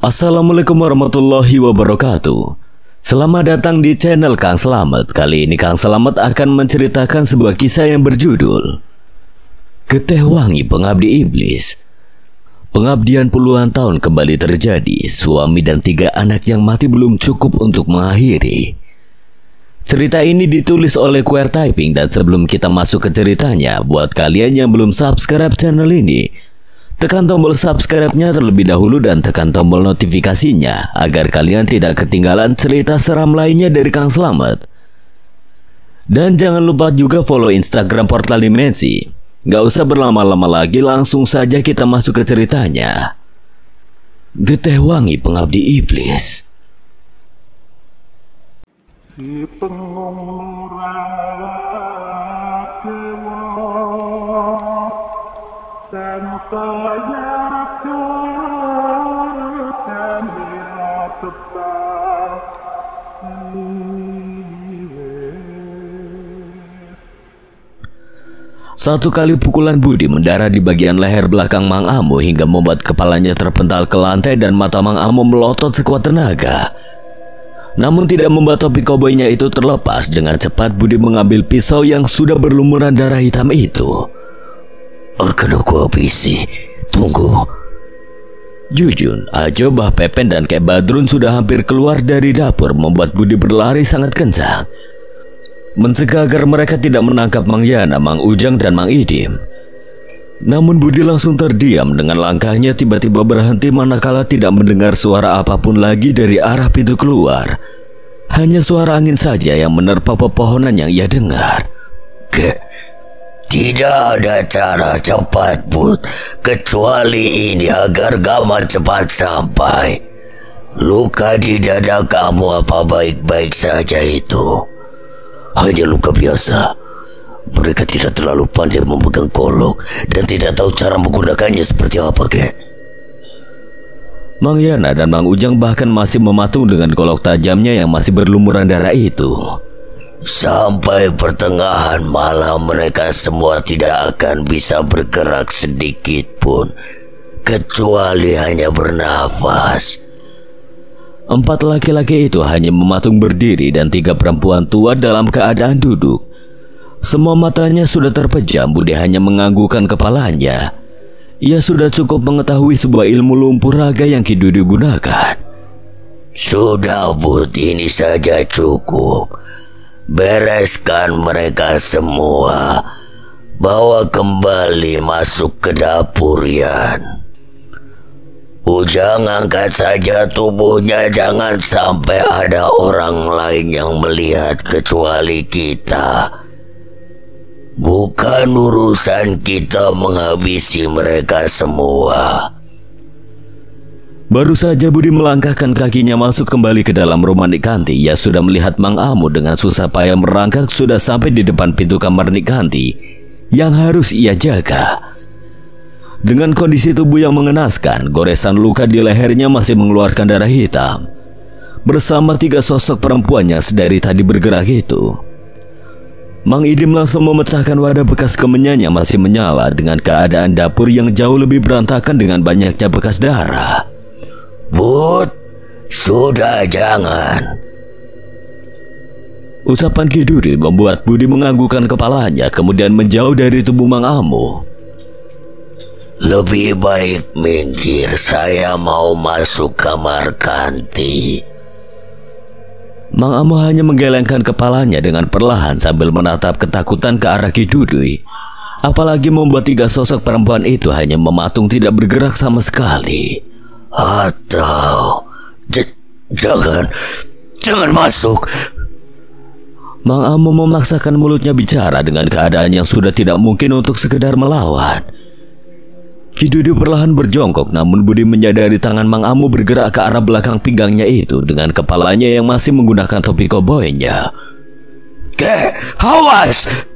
Assalamualaikum warahmatullahi wabarakatuh. Selamat datang di channel Kang Slamet. Kali ini Kang Slamet akan menceritakan sebuah kisah yang berjudul Geteh Wangi Pengabdi Iblis. Pengabdian puluhan tahun kembali terjadi. Suami dan 3 anak yang mati belum cukup untuk mengakhiri. Cerita ini ditulis oleh Queer Typing. Dan sebelum kita masuk ke ceritanya, buat kalian yang belum subscribe channel ini, tekan tombol subscribe-nya terlebih dahulu dan tekan tombol notifikasinya agar kalian tidak ketinggalan cerita seram lainnya dari Kang Slamet. Dan jangan lupa juga follow Instagram Portal Dimensi. Gak usah berlama-lama lagi, langsung saja kita masuk ke ceritanya. Geteh Wangi Pengabdi Iblis. Si Satu kali pukulan Budi mendarat di bagian leher belakang Mang Amo hingga membuat kepalanya terpental ke lantai dan mata Mang Amo melotot sekuat tenaga. Namun tidak membuat topi koboynya itu terlepas. Dengan cepat Budi mengambil pisau yang sudah berlumuran darah hitam itu. Akan aku habisi. Tunggu. Jujun, Ajo, Bah Pepen dan Kek Badrun sudah hampir keluar dari dapur, membuat Budi berlari sangat kencang, mencegah agar mereka tidak menangkap Mang Yana, Mang Ujang dan Mang Idim. Namun Budi langsung terdiam. Dengan langkahnya tiba-tiba berhenti manakala tidak mendengar suara apapun lagi dari arah pintu keluar. Hanya suara angin saja yang menerpa pepohonan yang ia dengar. Tidak ada cara cepat, Bud, kecuali ini agar Gama cepat sampai. Luka di dada kamu apa baik-baik saja itu? Hanya luka biasa. Mereka tidak terlalu pandai memegang golok dan tidak tahu cara menggunakannya seperti apa, kek. Mang Yana dan Mang Ujang bahkan masih mematung dengan golok tajamnya yang masih berlumuran darah itu. Sampai pertengahan malam mereka semua tidak akan bisa bergerak sedikit pun, kecuali hanya bernafas. 4 laki-laki itu hanya mematung berdiri dan 3 perempuan tua dalam keadaan duduk. Semua matanya sudah terpejam. Budi hanya menganggukkan kepalanya. Ia sudah cukup mengetahui sebuah ilmu lumpur raga yang Ki Dudu gunakan. Sudah, Bud, ini saja cukup. Bereskan mereka semua. Bawa kembali masuk ke dapur, Yan. Ujang, angkat saja tubuhnya. Jangan sampai ada orang lain yang melihat kecuali kita. Bukan urusan kita menghabisi mereka semua. Baru saja Budi melangkahkan kakinya masuk kembali ke dalam rumah Nik Kanti, ia sudah melihat Mang Amo dengan susah payah merangkak sudah sampai di depan pintu kamar Nik Kanti yang harus ia jaga. Dengan kondisi tubuh yang mengenaskan, goresan luka di lehernya masih mengeluarkan darah hitam. Bersama 3 sosok perempuan yang sedari tadi bergerak itu, Mang Idim langsung memecahkan wadah bekas kemenyan yang masih menyala dengan keadaan dapur yang jauh lebih berantakan dengan banyaknya bekas darah. Bud, sudah, jangan. Ucapan Ki Dudu membuat Budi menganggukkan kepalanya, kemudian menjauh dari tubuh Mang Amo. Lebih baik minggir, saya mau masuk kamar Kanti. Mang Amo hanya menggelengkan kepalanya dengan perlahan sambil menatap ketakutan ke arah Ki Dudu. Apalagi membuat 3 sosok perempuan itu hanya mematung tidak bergerak sama sekali. Atau jangan masuk. Mang Amo memaksakan mulutnya bicara dengan keadaan yang sudah tidak mungkin untuk sekedar melawan. Ki Dudu perlahan berjongkok, namun Budi menyadari tangan Mang Amo bergerak ke arah belakang pinggangnya itu dengan kepalanya yang masih menggunakan topi koboynya. Awas!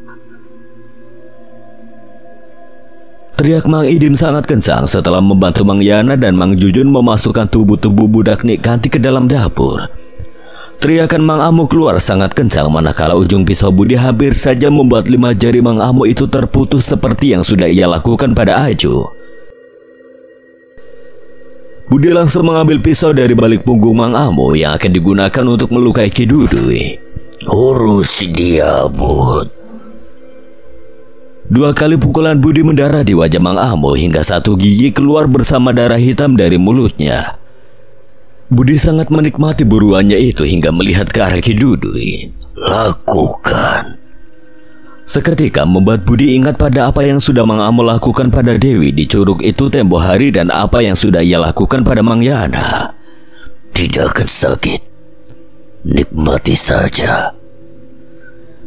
Teriak Mang Idim sangat kencang setelah membantu Mang Yana dan Mang Jujun memasukkan tubuh-tubuh budak Nik Kanti ke dalam dapur. Teriakan Mang Amo keluar sangat kencang manakala ujung pisau Budi hampir saja membuat 5 jari Mang Amo itu terputus seperti yang sudah ia lakukan pada Ajo. Budi langsung mengambil pisau dari balik punggung Mang Amo yang akan digunakan untuk melukai Ki Dudui. Urus dia, Bud. 2 kali pukulan Budi mendarah di wajah Mang Amo hingga 1 gigi keluar bersama darah hitam dari mulutnya. Budi sangat menikmati buruannya itu hingga melihat ke arah Ki Dudui. Lakukan. Seketika membuat Budi ingat pada apa yang sudah Mang Amo lakukan pada Dewi di curug itu tempo hari dan apa yang sudah ia lakukan pada Mang Yana. Tidak akan sakit. Nikmati saja.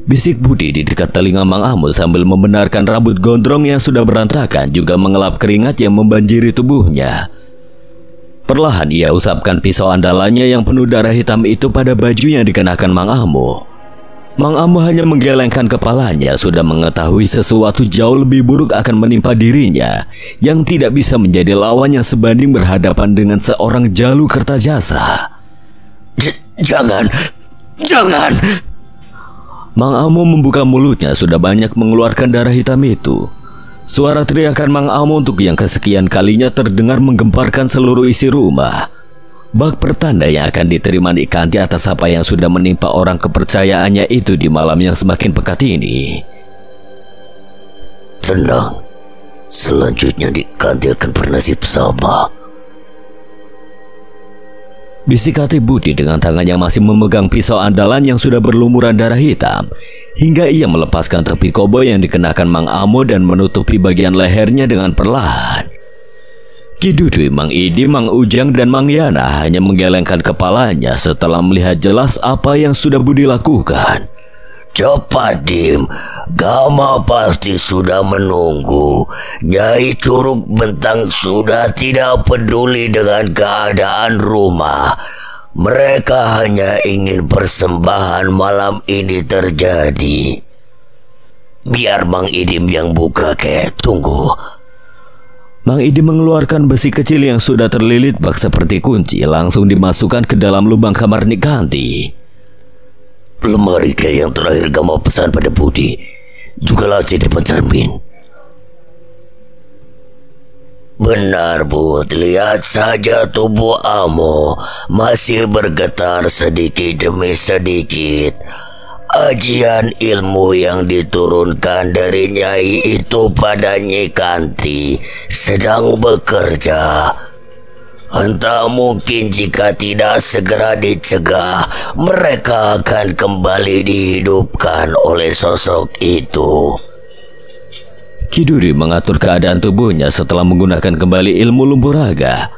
Bisik Budi di dekat telinga Mang Amo sambil membenarkan rambut gondrong yang sudah berantakan juga mengelap keringat yang membanjiri tubuhnya. Perlahan ia usapkan pisau andalannya yang penuh darah hitam itu pada baju yang dikenakan Mang Amo. Mang Amo hanya menggelengkan kepalanya, sudah mengetahui sesuatu jauh lebih buruk akan menimpa dirinya yang tidak bisa menjadi lawan yang sebanding berhadapan dengan seorang Jalu Kertajasa. Jangan. Mang Amo membuka mulutnya, sudah banyak mengeluarkan darah hitam itu. Suara teriakan Mang Amo untuk yang kesekian kalinya terdengar menggemparkan seluruh isi rumah. Bak pertanda yang akan diterima Nik Kanti atas apa yang sudah menimpa orang kepercayaannya itu di malam yang semakin pekat ini. Tenang, selanjutnya Nik Kanti akan bernasib sama. Bisik hati Budi dengan tangannya masih memegang pisau andalan yang sudah berlumuran darah hitam, hingga ia melepaskan topi koboi yang dikenakan Mang Amo dan menutupi bagian lehernya dengan perlahan. Ki Dudui, Mang Idim, Mang Ujang, dan Mang Yana hanya menggelengkan kepalanya setelah melihat jelas apa yang sudah Budi lakukan. Cepat, Dim. Gama pasti sudah menunggu. Nyai Curug Bentang sudah tidak peduli dengan keadaan rumah. Mereka hanya ingin persembahan malam ini terjadi. Biar Mang Idim yang buka, kek. Tunggu. Mang Idim mengeluarkan besi kecil yang sudah terlilit bak seperti kunci, langsung dimasukkan ke dalam lubang kamar Nik Kanti. Lemari kayak yang terakhir Gama pesan pada Budi juga laci depan cermin. Benar, Bud. Lihat saja tubuh Amo masih bergetar sedikit demi sedikit. Ajian ilmu yang diturunkan dari Nyai itu pada Nyi Kanti sedang bekerja. Entah mungkin jika tidak segera dicegah, mereka akan kembali dihidupkan oleh sosok itu. Ki Dudui mengatur keadaan tubuhnya setelah menggunakan kembali ilmu lumpuh raga.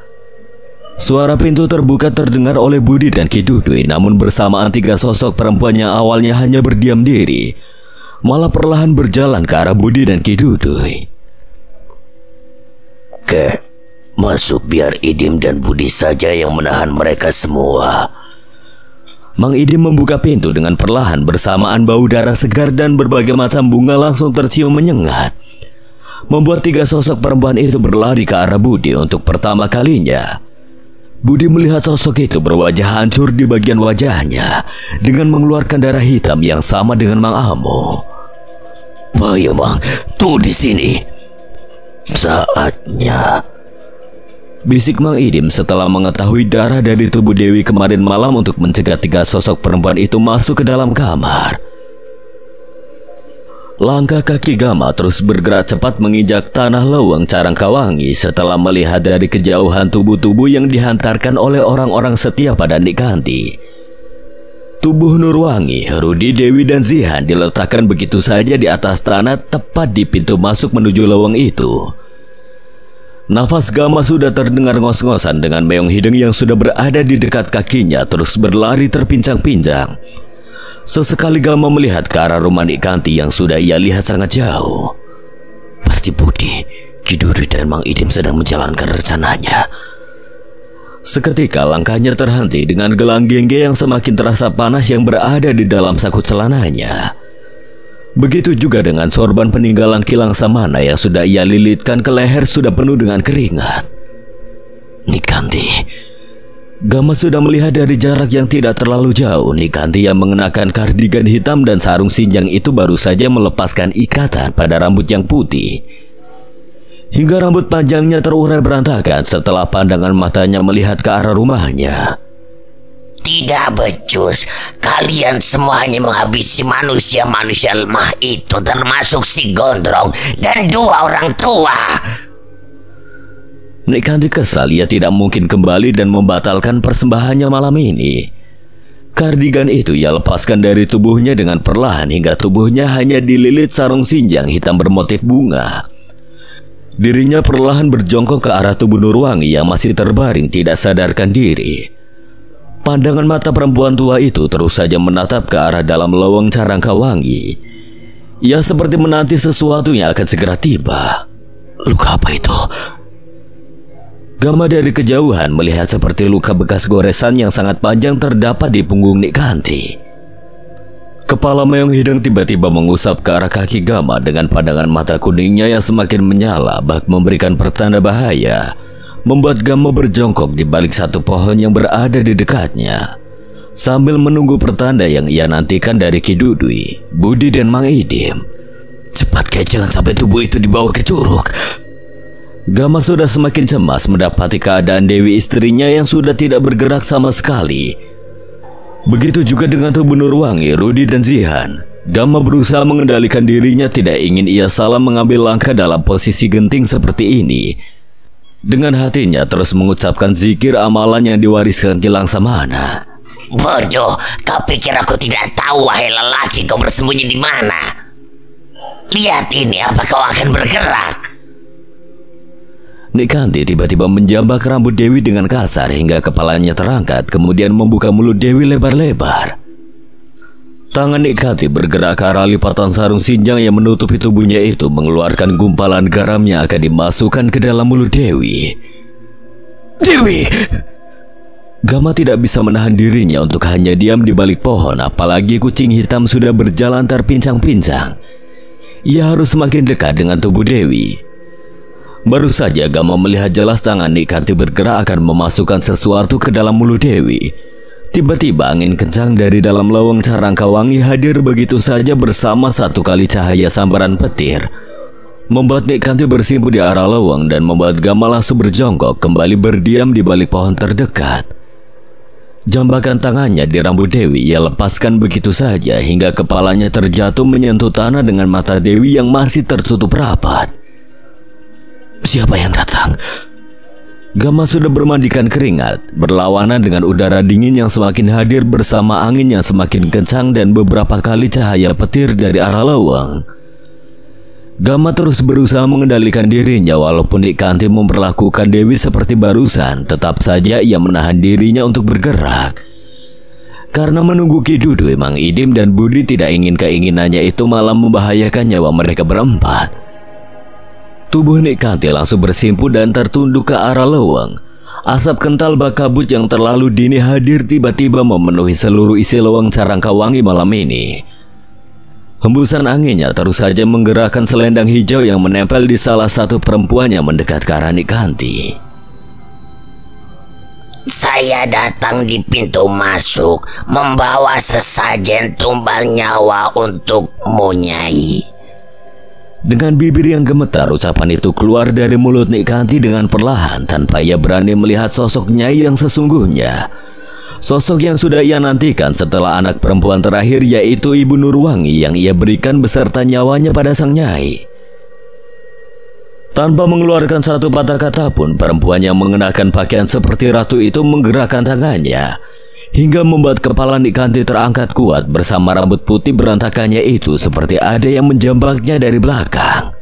Suara pintu terbuka terdengar oleh Budi dan Ki Dudui, namun bersamaan 3 sosok perempuan yang awalnya hanya berdiam diri malah perlahan berjalan ke arah Budi dan Ki Dudui. Masuk, biar Idim dan Budi saja yang menahan mereka semua. Mang Idim membuka pintu dengan perlahan, bersamaan bau darah segar dan berbagai macam bunga langsung tercium menyengat, membuat 3 sosok perempuan itu berlari ke arah Budi untuk pertama kalinya. Budi melihat sosok itu berwajah hancur di bagian wajahnya dengan mengeluarkan darah hitam yang sama dengan Mang Amo. Bahaya, Mang. Tuh di sini. Saatnya. Bisik Mang Idim setelah mengetahui darah dari tubuh Dewi kemarin malam untuk mencegah 3 sosok perempuan itu masuk ke dalam kamar. Langkah kaki Gama terus bergerak cepat menginjak tanah leweng Carangkawangi setelah melihat dari kejauhan tubuh-tubuh yang dihantarkan oleh orang-orang setia pada Nik Kanti. Tubuh Nurwangi, Rudi, Dewi, dan Zihan diletakkan begitu saja di atas tanah tepat di pintu masuk menuju leweng itu. Nafas Gama sudah terdengar ngos-ngosan dengan meong hidung yang sudah berada di dekat kakinya terus berlari terpincang-pincang. Sesekali Gama melihat ke arah rumah Nik Kanti yang sudah ia lihat sangat jauh. Pasti Budi, Ki Dudui dan Mang Idim sedang menjalankan rencananya. Seketika langkahnya terhenti dengan gelang gengge yang semakin terasa panas yang berada di dalam saku celananya. Begitu juga dengan sorban peninggalan Kilang Samana yang sudah ia lilitkan ke leher sudah penuh dengan keringat. Nik Kanti. Gama sudah melihat dari jarak yang tidak terlalu jauh. Nik Kanti yang mengenakan kardigan hitam dan sarung sinjang itu baru saja melepaskan ikatan pada rambut yang putih. hingga rambut panjangnya terurai berantakan setelah pandangan matanya melihat ke arah rumahnya. Tidak becus, kalian semuanya menghabisi manusia-manusia lemah itu, termasuk si Gondrong dan 2 orang tua. Nek Kanti kesal ia tidak mungkin kembali dan membatalkan persembahannya malam ini. Kardigan itu ia lepaskan dari tubuhnya dengan perlahan hingga tubuhnya hanya dililit sarung sinjang hitam bermotif bunga. Dirinya perlahan berjongkok ke arah tubuh Nurwangi yang masih terbaring tidak sadarkan diri. Pandangan mata perempuan tua itu terus saja menatap ke arah dalam lowong Carangkawangi. Ia seperti menanti sesuatu yang akan segera tiba. Luka apa itu? Gama dari kejauhan melihat seperti luka bekas goresan yang sangat panjang terdapat di punggung Nik Kanti. Kepala Meong Hideng tiba-tiba mengusap ke arah kaki Gama dengan pandangan mata kuningnya yang semakin menyala bak memberikan pertanda bahaya, membuat Gama berjongkok di balik satu pohon yang berada di dekatnya, sambil menunggu pertanda yang ia nantikan dari Ki Dudui, Budi dan Mang Idim. Cepat Kek, jangan sampai tubuh itu dibawa ke curug. Gama sudah semakin cemas mendapati keadaan Dewi istrinya yang sudah tidak bergerak sama sekali. Begitu juga dengan tubuh Nurwangi, Rudi dan Zihan. Gama berusaha mengendalikan dirinya, tidak ingin ia salah mengambil langkah dalam posisi genting seperti ini. Dengan hatinya terus mengucapkan zikir amalan yang diwariskan Ki Langsamana. Bodoh, kau pikir aku tidak tahu, wahai lelaki, kau bersembunyi di mana? Lihat ini, apa kau akan bergerak? Nik Kanti tiba-tiba menjambak rambut Dewi dengan kasar hingga kepalanya terangkat, kemudian membuka mulut Dewi lebar-lebar. Tangan Nik Kanti bergerak ke arah lipatan sarung sinjang yang menutupi tubuhnya itu, mengeluarkan gumpalan garam yang akan dimasukkan ke dalam mulut Dewi. Dewi! Gama tidak bisa menahan dirinya untuk hanya diam di balik pohon, apalagi kucing hitam sudah berjalan terpincang-pincang. Ia harus semakin dekat dengan tubuh Dewi. Baru saja Gama melihat jelas tangan Nik Kanti bergerak akan memasukkan sesuatu ke dalam mulut Dewi. Tiba-tiba angin kencang dari dalam lowong Carangkawangi hadir begitu saja bersama satu kali cahaya sambaran petir, membuat Nik Kanti bersimpu di arah lowong dan membuat Gama langsung berjongkok kembali berdiam di balik pohon terdekat. Jambakan tangannya di rambut Dewi ia lepaskan begitu saja hingga kepalanya terjatuh menyentuh tanah dengan mata Dewi yang masih tertutup rapat. Siapa yang datang? Gama sudah bermandikan keringat, berlawanan dengan udara dingin yang semakin hadir bersama angin yang semakin kencang dan beberapa kali cahaya petir dari arah lowong. Gama terus berusaha mengendalikan dirinya walaupun Nik Kanti memperlakukan Dewi seperti barusan, tetap saja ia menahan dirinya untuk bergerak. Karena menunggu Ki Dudui, Mang Idim dan Budi tidak ingin keinginannya itu malah membahayakan nyawa mereka berempat. Tubuh Nik Kanti langsung bersimpu dan tertunduk ke arah lowong. Asap kental bak kabut yang terlalu dini hadir tiba-tiba memenuhi seluruh isi lowong Carangkawangi malam ini. Hembusan anginnya terus saja menggerakkan selendang hijau yang menempel di salah satu perempuan yang mendekat ke arah Nik Kanti. Saya datang di pintu masuk membawa sesajen tumbal nyawa untukmu, Nyai. Dengan bibir yang gemetar ucapan itu keluar dari mulut Nik Kanti dengan perlahan tanpa ia berani melihat sosok Nyai yang sesungguhnya. Sosok yang sudah ia nantikan setelah anak perempuan terakhir, yaitu Ibu Nurwangi yang ia berikan beserta nyawanya pada sang Nyai. Tanpa mengeluarkan satu patah kata pun, perempuan yang mengenakan pakaian seperti ratu itu menggerakkan tangannya hingga membuat kepala Nik Kanti terangkat kuat bersama rambut putih berantakannya itu seperti ada yang menjambaknya dari belakang.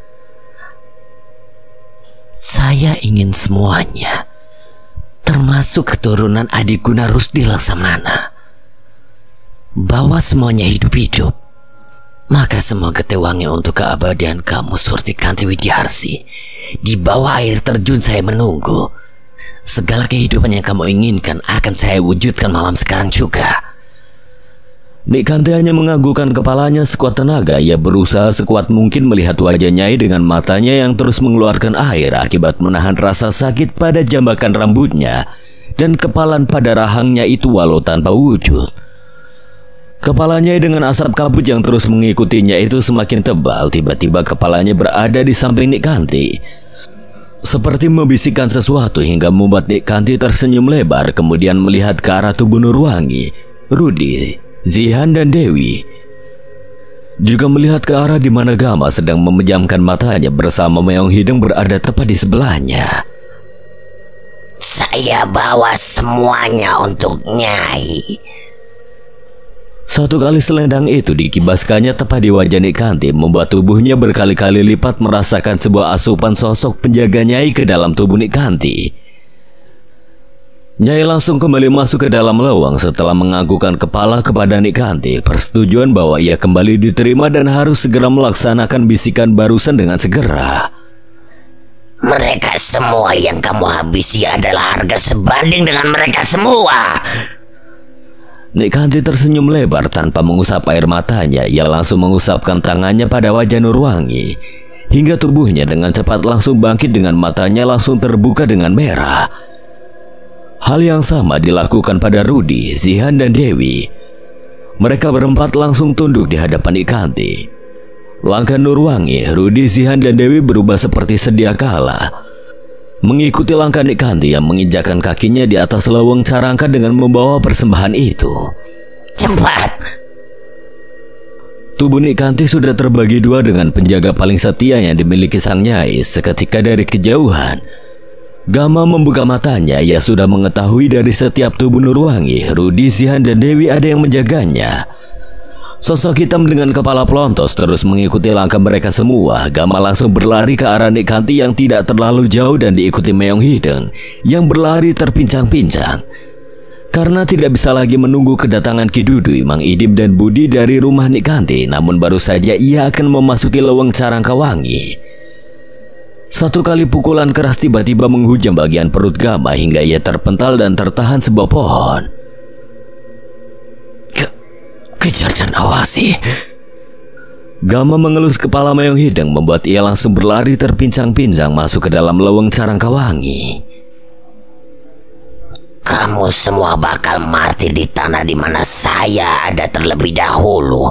Saya ingin semuanya, termasuk keturunan adik Guna Rusdi Laksamana, bawa semuanya hidup-hidup. Maka semua Getewangi untuk keabadian kamu, Surti Kanti Widiarsi. Di bawah air terjun saya menunggu. Segala kehidupan yang kamu inginkan akan saya wujudkan malam sekarang juga. Nik Kanti hanya menganggukkan kepalanya sekuat tenaga. Ia berusaha sekuat mungkin melihat wajah Nyai dengan matanya yang terus mengeluarkan air akibat menahan rasa sakit pada jambakan rambutnya dan kepalan pada rahangnya itu walau tanpa wujud. Kepalanya dengan asap kabut yang terus mengikutinya itu semakin tebal. Tiba-tiba kepalanya berada di samping Nik Kanti. seperti membisikkan sesuatu hingga membuat Nik Kanti tersenyum lebar, kemudian melihat ke arah tubuh Nurwangi, Rudi, Zihan dan Dewi. Juga melihat ke arah di mana Gama sedang memejamkan matanya bersama Meong Hideng berada tepat di sebelahnya. Saya bawa semuanya untuk Nyai. Satu kali selendang itu dikibaskannya tepat di wajah Nik Kanti, membuat tubuhnya berkali-kali lipat merasakan sebuah asupan sosok penjaga Nyai ke dalam tubuh Nik Kanti. Nyai langsung kembali masuk ke dalam lewang setelah menganggukkan kepala kepada Nik Kanti, persetujuan bahwa ia kembali diterima dan harus segera melaksanakan bisikan barusan dengan segera. Mereka semua yang kamu habisi adalah harga sebanding dengan mereka semua. Nik Kanti tersenyum lebar tanpa mengusap air matanya. Ia langsung mengusapkan tangannya pada wajah Nurwangi, hingga tubuhnya dengan cepat langsung bangkit dengan matanya langsung terbuka dengan merah. Hal yang sama dilakukan pada Rudi, Zihan dan Dewi. Mereka berempat langsung tunduk di hadapan Nik Kanti. Langkah Nurwangi, Rudi, Zihan dan Dewi berubah seperti sedia kala, mengikuti langkah Nik Kanti yang menginjakkan kakinya di atas leweng carangka dengan membawa persembahan itu. Cepat! Tubuh Nik Kanti sudah terbagi dua dengan penjaga paling setia yang dimiliki sang Nyai. Seketika dari kejauhan, Gama membuka matanya. Ia sudah mengetahui dari setiap tubuh Nurwangi, Rudi, Zihan dan Dewi ada yang menjaganya. Sosok hitam dengan kepala pelontos terus mengikuti langkah mereka semua. Gama langsung berlari ke arah Nik Kanti yang tidak terlalu jauh dan diikuti Meong Hideng yang berlari terpincang-pincang. Karena tidak bisa lagi menunggu kedatangan Ki Dudui, Mang Idim dan Budi dari rumah Nik Kanti, namun baru saja ia akan memasuki leweng Carangkawangi. Satu kali pukulan keras tiba-tiba menghujam bagian perut Gama hingga ia terpental dan tertahan sebuah pohon. Kejar dan awasi. Gama mengelus kepala Meong Hideng membuat ia langsung berlari terpincang-pincang masuk ke dalam leweng Carangkawangi. Kamu semua bakal mati di tanah di mana saya ada terlebih dahulu.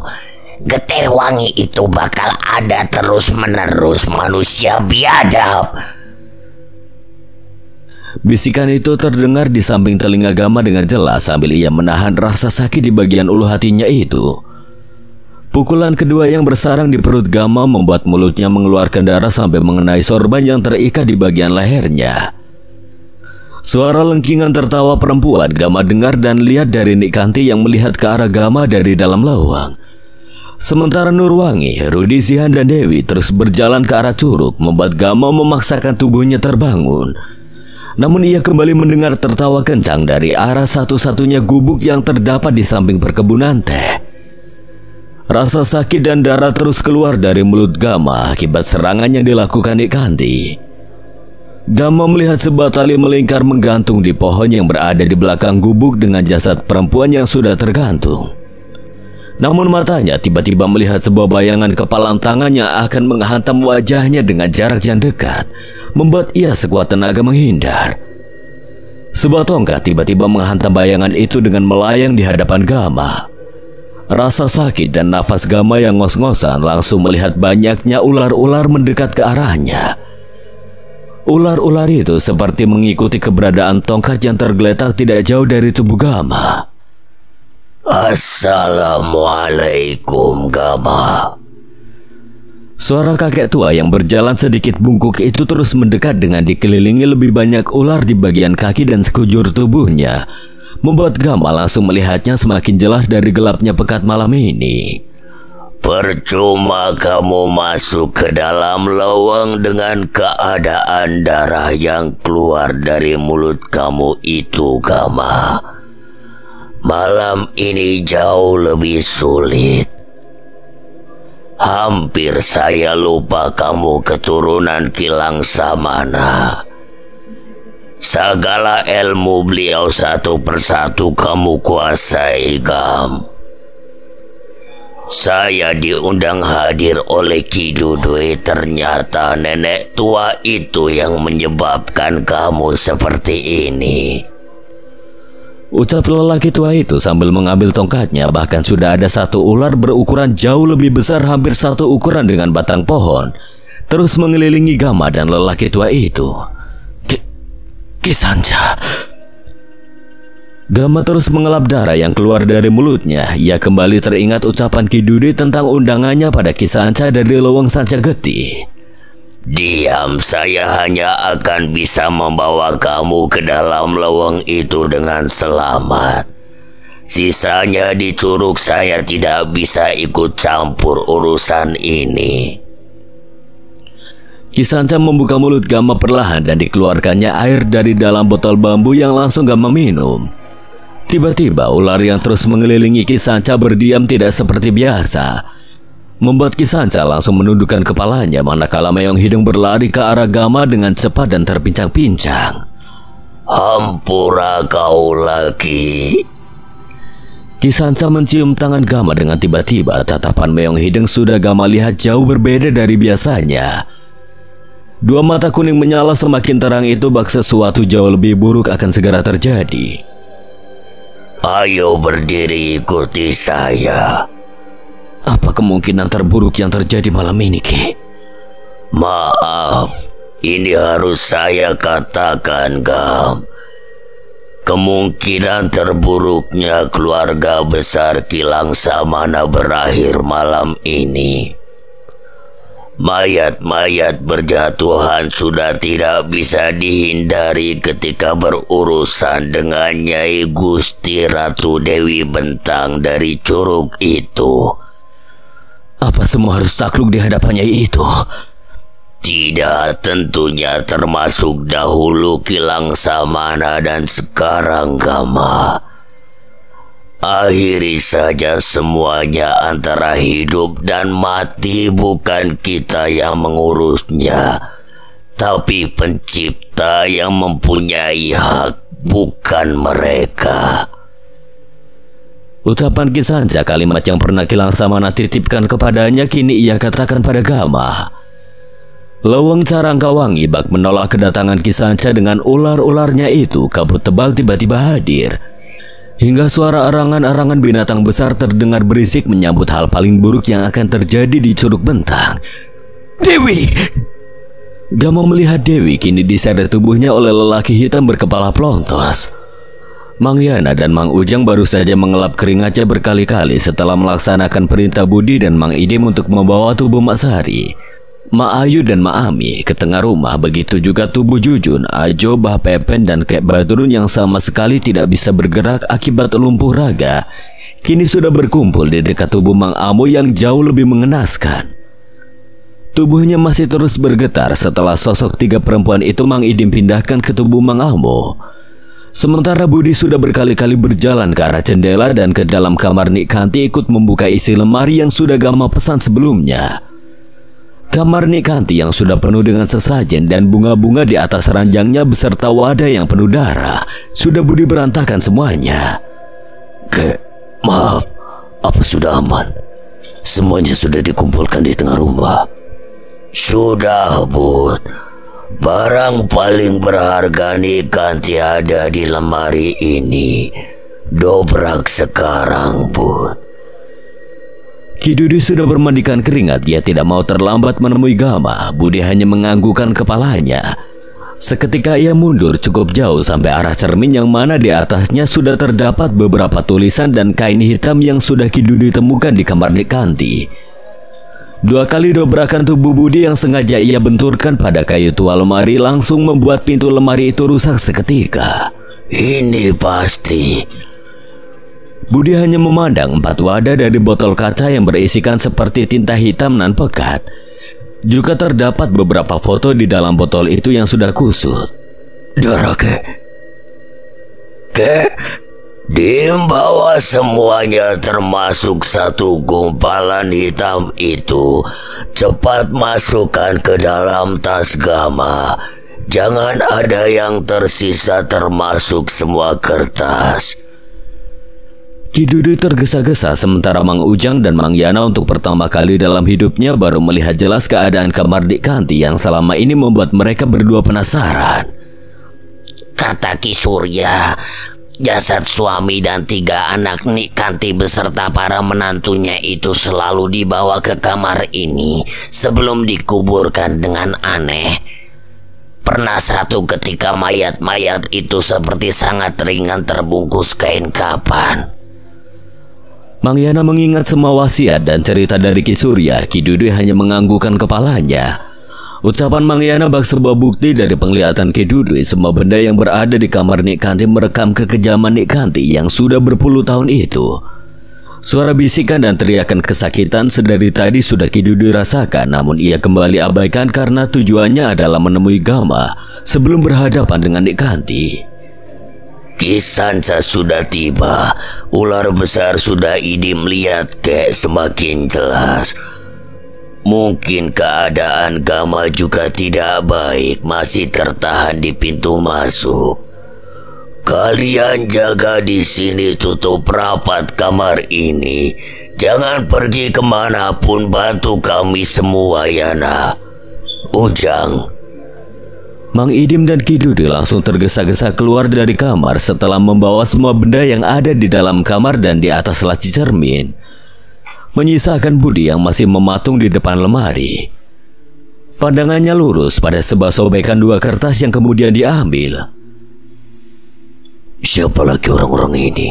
Getih wangi itu bakal ada terus-menerus, manusia biadab. Bisikan itu terdengar di samping telinga Gama dengan jelas sambil ia menahan rasa sakit di bagian ulu hatinya itu. Pukulan kedua yang bersarang di perut Gama membuat mulutnya mengeluarkan darah sampai mengenai sorban yang terikat di bagian lehernya. Suara lengkingan tertawa perempuan Gama dengar dan lihat dari Nik Kanti yang melihat ke arah Gama dari dalam lewang. Sementara Nurwangi, Rudi, Zihan dan Dewi terus berjalan ke arah curug, membuat Gama memaksakan tubuhnya terbangun. Namun ia kembali mendengar tertawa kencang dari arah satu-satunya gubuk yang terdapat di samping perkebunan teh. Rasa sakit dan darah terus keluar dari mulut Gama akibat serangan yang dilakukan Nik Kanti. Gama melihat sebuah tali melingkar menggantung di pohon yang berada di belakang gubuk dengan jasad perempuan yang sudah tergantung. Namun matanya tiba-tiba melihat sebuah bayangan kepalan tangan yang akan menghantam wajahnya dengan jarak yang dekat, membuat ia sekuat tenaga menghindar. Sebuah tongkat tiba-tiba menghantam bayangan itu dengan melayang di hadapan Gama. Rasa sakit dan nafas Gama yang ngos-ngosan langsung melihat banyaknya ular-ular mendekat ke arahnya. Ular-ular itu seperti mengikuti keberadaan tongkat yang tergeletak tidak jauh dari tubuh Gama. Assalamualaikum, Gama. Suara kakek tua yang berjalan sedikit bungkuk itu terus mendekat dengan dikelilingi lebih banyak ular di bagian kaki dan sekujur tubuhnya, membuat Gama langsung melihatnya semakin jelas dari gelapnya pekat malam ini. Percuma kamu masuk ke dalam lewang dengan keadaan darah yang keluar dari mulut kamu itu, Gama. Malam ini jauh lebih sulit. Hampir saya lupa kamu keturunan Kilang Samana. Segala ilmu beliau satu persatu kamu kuasai, Gam. Saya diundang hadir oleh Ki Dudui. Ternyata nenek tua itu yang menyebabkan kamu seperti ini. Ucap lelaki tua itu sambil mengambil tongkatnya. Bahkan sudah ada satu ular berukuran jauh lebih besar, hampir satu ukuran dengan batang pohon, terus mengelilingi Gama dan lelaki tua itu. Ki Sanca. Gama terus mengelap darah yang keluar dari mulutnya. Ia kembali teringat ucapan Ki Dudi tentang undangannya pada Ki Sanca dari Leweng Sancageti. Diam, saya hanya akan bisa membawa kamu ke dalam leweng itu dengan selamat. Sisanya di Curug saya tidak bisa ikut campur urusan ini. Ki Sanca membuka mulut Gama perlahan dan dikeluarkannya air dari dalam botol bambu yang langsung Gama minum. Tiba-tiba ular yang terus mengelilingi Ki Sanca berdiam tidak seperti biasa, membuat Ki Sanca langsung menundukkan kepalanya manakala Meong Hidung berlari ke arah Gama dengan cepat dan terpincang-pincang. Hampura kau lagi. Ki Sanca mencium tangan Gama dengan tiba-tiba. Tatapan Meong Hidung sudah Gama lihat jauh berbeda dari biasanya. Dua mata kuning menyala semakin terang itu bak sesuatu jauh lebih buruk akan segera terjadi. Ayo berdiri, ikuti saya. Apa kemungkinan terburuk yang terjadi malam ini, Ki? Maaf, ini harus saya katakan, Gam. Kemungkinan terburuknya keluarga besar Kilang Samana berakhir malam ini. Mayat-mayat berjatuhan sudah tidak bisa dihindari ketika berurusan dengan Nyai Gusti Ratu Dewi Bentang dari Curug itu. Apa semua harus takluk di hadapannya itu? Tidak, tentunya termasuk dahulu Kilang Samana dan sekarang Gama. Akhiri saja semuanya, antara hidup dan mati bukan kita yang mengurusnya, tapi Pencipta yang mempunyai hak, bukan mereka. Ucapan Ki Sanca, kalimat yang pernah Kilang Samana titipkan kepadanya, kini ia katakan pada Gama. Leweng Carangkawangi bak menolak kedatangan Ki Sanca dengan ular-ularnya itu. Kabut tebal tiba-tiba hadir, hingga suara arangan-arangan binatang besar terdengar berisik menyambut hal paling buruk yang akan terjadi di Curug Bentang. Dewi! Gama melihat Dewi kini diseret tubuhnya oleh lelaki hitam berkepala plontos. Mang Yana dan Mang Ujang baru saja mengelap keringatnya berkali-kali setelah melaksanakan perintah Budi dan Mang Idim untuk membawa tubuh Mak Sari, Mak Ayu dan Mak Ami ke tengah rumah. Begitu juga tubuh Jujun, Ajo, Bah Pepen dan Kek Badrun yang sama sekali tidak bisa bergerak akibat lumpuh raga, kini sudah berkumpul di dekat tubuh Mang Amo yang jauh lebih mengenaskan. Tubuhnya masih terus bergetar setelah sosok tiga perempuan itu Mang Idim pindahkan ke tubuh Mang Amo. Sementara Budi sudah berkali-kali berjalan ke arah jendela dan ke dalam kamar Nik Kanti ikut membuka isi lemari yang sudah Gama pesan sebelumnya. Kamar Nik Kanti yang sudah penuh dengan sesajen dan bunga-bunga di atas ranjangnya beserta wadah yang penuh darah sudah Budi berantakan semuanya. Maaf, apa sudah aman? Semuanya sudah dikumpulkan di tengah rumah. Sudah, Bud. Barang paling berharga Nik Kanti ada di lemari ini. Dobrak sekarang, Bud. Ki Dudi sudah bermandikan keringat. Dia tidak mau terlambat menemui Gama. Budi hanya menganggukkan kepalanya. Seketika ia mundur cukup jauh sampai arah cermin yang mana di atasnya sudah terdapat beberapa tulisan dan kain hitam yang sudah Ki Dudi temukan di kamar Nik Kanti. Dua kali dobrakan tubuh Budi yang sengaja ia benturkan pada kayu tua lemari langsung membuat pintu lemari itu rusak seketika. Ini pasti. Budi hanya memandang 4 wadah dari botol kaca yang berisikan seperti tinta hitam nan pekat. Juga terdapat beberapa foto di dalam botol itu yang sudah kusut. Darah, Kek. Dimbawa semuanya termasuk satu gumpalan hitam itu. Cepat masukkan ke dalam tas Gama. Jangan ada yang tersisa termasuk semua kertas. Ki Dudi tergesa-gesa sementara Mang Ujang dan Mang Yana untuk pertama kali dalam hidupnya baru melihat jelas keadaan kamar Nik Kanti yang selama ini membuat mereka berdua penasaran. Kata Ki Surya, Jasad suami dan 3 anak Nik Kanti beserta para menantunya itu selalu dibawa ke kamar ini sebelum dikuburkan dengan aneh. Pernah satu ketika mayat-mayat itu seperti sangat ringan terbungkus kain kapan. Mang Yana mengingat semua wasiat dan cerita dari Ki Surya. Ki Dudui hanya menganggukkan kepalanya. Ucapan Mang Yana bak sebuah bukti dari penglihatan Ki Dudui. Semua benda yang berada di kamar Nik Kanti merekam kekejaman Nik Kanti yang sudah berpuluh tahun itu. Suara bisikan dan teriakan kesakitan sedari tadi sudah Ki Dudui rasakan, namun ia kembali abaikan karena tujuannya adalah menemui Gama sebelum berhadapan dengan Nik Kanti. Ki Sanca sudah tiba. Ular besar sudah Idim lihat kek semakin jelas. Mungkin keadaan Gama juga tidak baik, masih tertahan di pintu masuk. Kalian jaga di sini, tutup rapat kamar ini. Jangan pergi kemanapun, bantu kami semua, Yana. Ujang. Mang Idim dan Ki Dudui langsung tergesa-gesa keluar dari kamar setelah membawa semua benda yang ada di dalam kamar dan di atas laci cermin, menyisakan Budi yang masih mematung di depan lemari. Pandangannya lurus pada sebuah sobekan 2 kertas yang kemudian diambil. Siapa lagi orang-orang ini?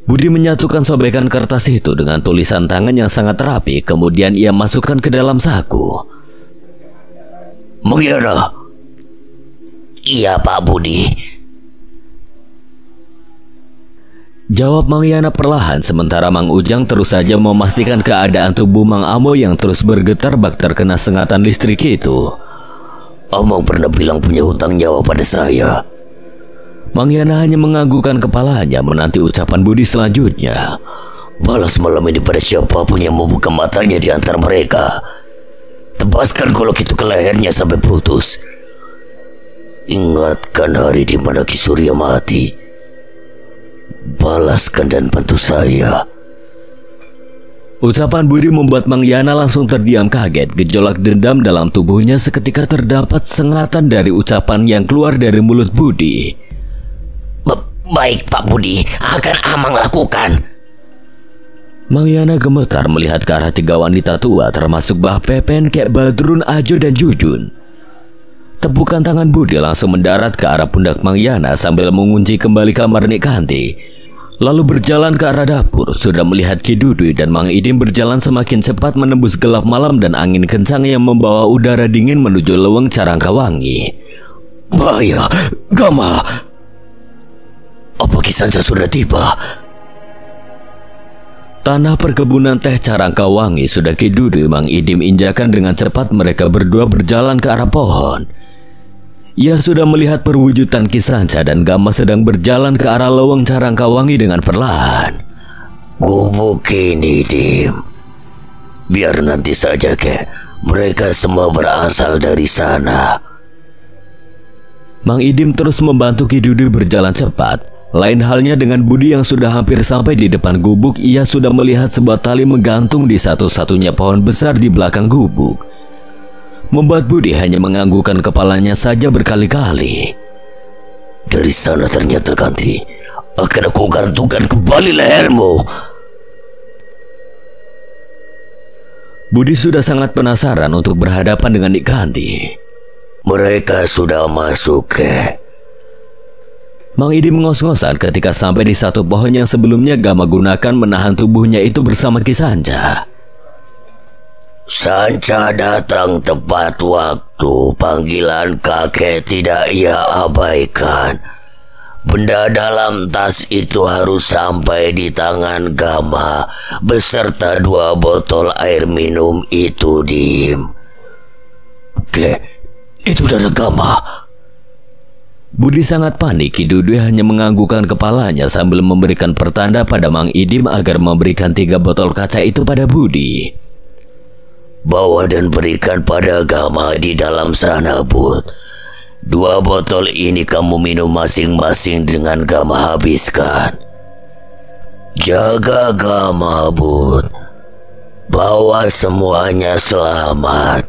Budi menyatukan sobekan kertas itu dengan tulisan tangan yang sangat rapi, kemudian ia masukkan ke dalam saku. Mang Yana. Iya Pak Budi. Jawab Mang Yana perlahan, sementara Mang Ujang terus saja memastikan keadaan tubuh Mang Amo yang terus bergetar bak terkena sengatan listrik itu. Amang pernah bilang punya hutang nyawa pada saya. Mang Yana hanya menganggukkan kepalanya menanti ucapan Budi selanjutnya. Balas malam ini pada siapapun yang membuka matanya di antara mereka. Tebaskan golok itu ke lehernya sampai putus. Ingatkan hari di mana Ki Surya mati. Balaskan dan bantu saya. Ucapan Budi membuat Mang Yana langsung terdiam kaget. Gejolak dendam dalam tubuhnya seketika terdapat sengatan dari ucapan yang keluar dari mulut Budi. Baik Pak Budi, akan Amang lakukan. Mang Yana gemetar melihat ke arah 3 wanita tua termasuk Bah Pepen, Kek Badrun, Ajo dan Jujun. Tepukan tangan Budi langsung mendarat ke arah pundak Mang Yana sambil mengunci kembali kamar Nik Kanti. Lalu berjalan ke arah dapur, sudah melihat Ki Dudui dan Mang Idim berjalan semakin cepat menembus gelap malam dan angin kencang yang membawa udara dingin menuju leweng Carangkawangi. Bahaya, Gama. Apa Ki Sanca sudah tiba? Tanah perkebunan teh Carangkawangi sudah Ki Dudui Mang Idim injakan dengan cepat. Mereka berdua berjalan ke arah pohon. Ia sudah melihat perwujudan Ki Sanca dan Gama sedang berjalan ke arah leweng Carangkawangi dengan perlahan. Gubuk ini, Dim. Biar nanti saja, kek. Mereka semua berasal dari sana. Mang Idim terus membantu Ki Dudui berjalan cepat. Lain halnya dengan Budi yang sudah hampir sampai di depan gubuk. Ia sudah melihat sebuah tali menggantung di satu-satunya pohon besar di belakang gubuk, membuat Budi hanya menganggukkan kepalanya saja berkali-kali. Dari sana ternyata Kanti. Akan aku gantungkan kembali lehermu. Budi sudah sangat penasaran untuk berhadapan dengan Nik Kanti. Mereka sudah masuk, kek. Mang Idim ngos-ngosan ketika sampai di satu pohon yang sebelumnya Gama gunakan menahan tubuhnya itu bersama Ki Sanca. Sanca datang tepat waktu. Panggilan kakek tidak ia abaikan. Benda dalam tas itu harus sampai di tangan Gama beserta 2 botol air minum itu, Dim. Kek, itu darah Gama. Budi sangat panik. Ki Dudui hanya menganggukkan kepalanya sambil memberikan pertanda pada Mang Idim agar memberikan 3 botol kaca itu pada Budi. Bawa dan berikan pada Gama di dalam sana, Bud. 2 botol ini kamu minum masing-masing dengan Gama habiskan. Jaga Gama, Bud. Bawa semuanya selamat.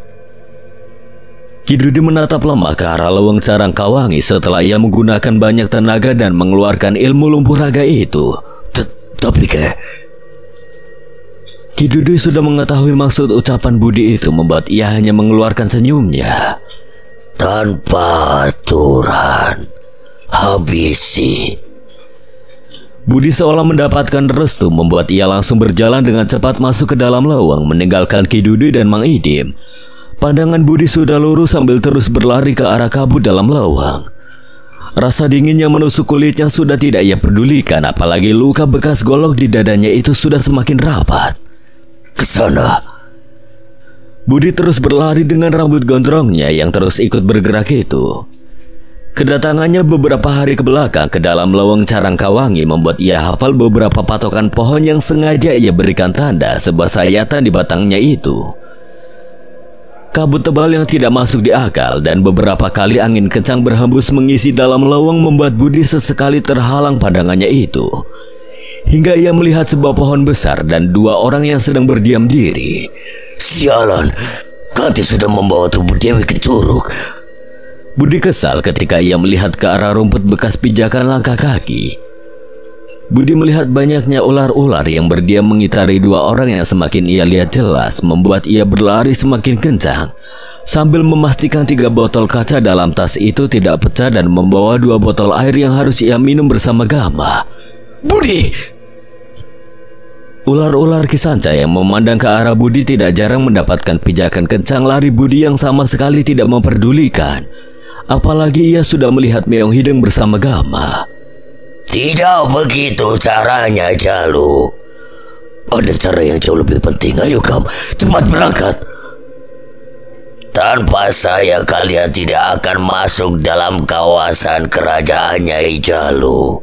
Ki Dudi menatap lemah ke arah leweng Carangkawangi setelah ia menggunakan banyak tenaga dan mengeluarkan ilmu lumpur raga itu. Tapi Ki Dudi sudah mengetahui maksud ucapan Budi itu membuat ia hanya mengeluarkan senyumnya. Tanpa aturan, habisi. Budi seolah mendapatkan restu membuat ia langsung berjalan dengan cepat masuk ke dalam leweng meninggalkan Ki Dudi dan Mang Idim. Pandangan Budi sudah lurus sambil terus berlari ke arah kabut dalam leweng. Rasa dingin yang menusuk kulitnya sudah tidak ia pedulikan, apalagi luka bekas golok di dadanya itu sudah semakin rapat. Kesana. Budi terus berlari dengan rambut gondrongnya yang terus ikut bergerak itu. Kedatangannya beberapa hari ke belakang ke dalam leweng Carangkawangi membuat ia hafal beberapa patokan pohon yang sengaja ia berikan tanda sebuah sayatan di batangnya itu. Kabut tebal yang tidak masuk di akal dan beberapa kali angin kencang berhembus mengisi dalam leweng membuat Budi sesekali terhalang pandangannya itu. Hingga ia melihat sebuah pohon besar dan dua orang yang sedang berdiam diri. Sialan, Kanti sudah membawa tubuh Dewi ke curug. Budi kesal ketika ia melihat ke arah rumput bekas pijakan langkah kaki. Budi melihat banyaknya ular-ular yang berdiam mengitari dua orang yang semakin ia lihat jelas membuat ia berlari semakin kencang sambil memastikan 3 botol kaca dalam tas itu tidak pecah dan membawa 2 botol air yang harus ia minum bersama Gama. Budi! Ular-ular Kisanca yang memandang ke arah Budi tidak jarang mendapatkan pijakan kencang lari Budi yang sama sekali tidak memperdulikan. Apalagi ia sudah melihat Meong Hideng bersama Gama. Tidak begitu caranya, Jalu. Ada cara yang jauh lebih penting. Ayo, Gam, cepat berangkat. Tanpa saya kalian tidak akan masuk dalam kawasan kerajaannya Jalu.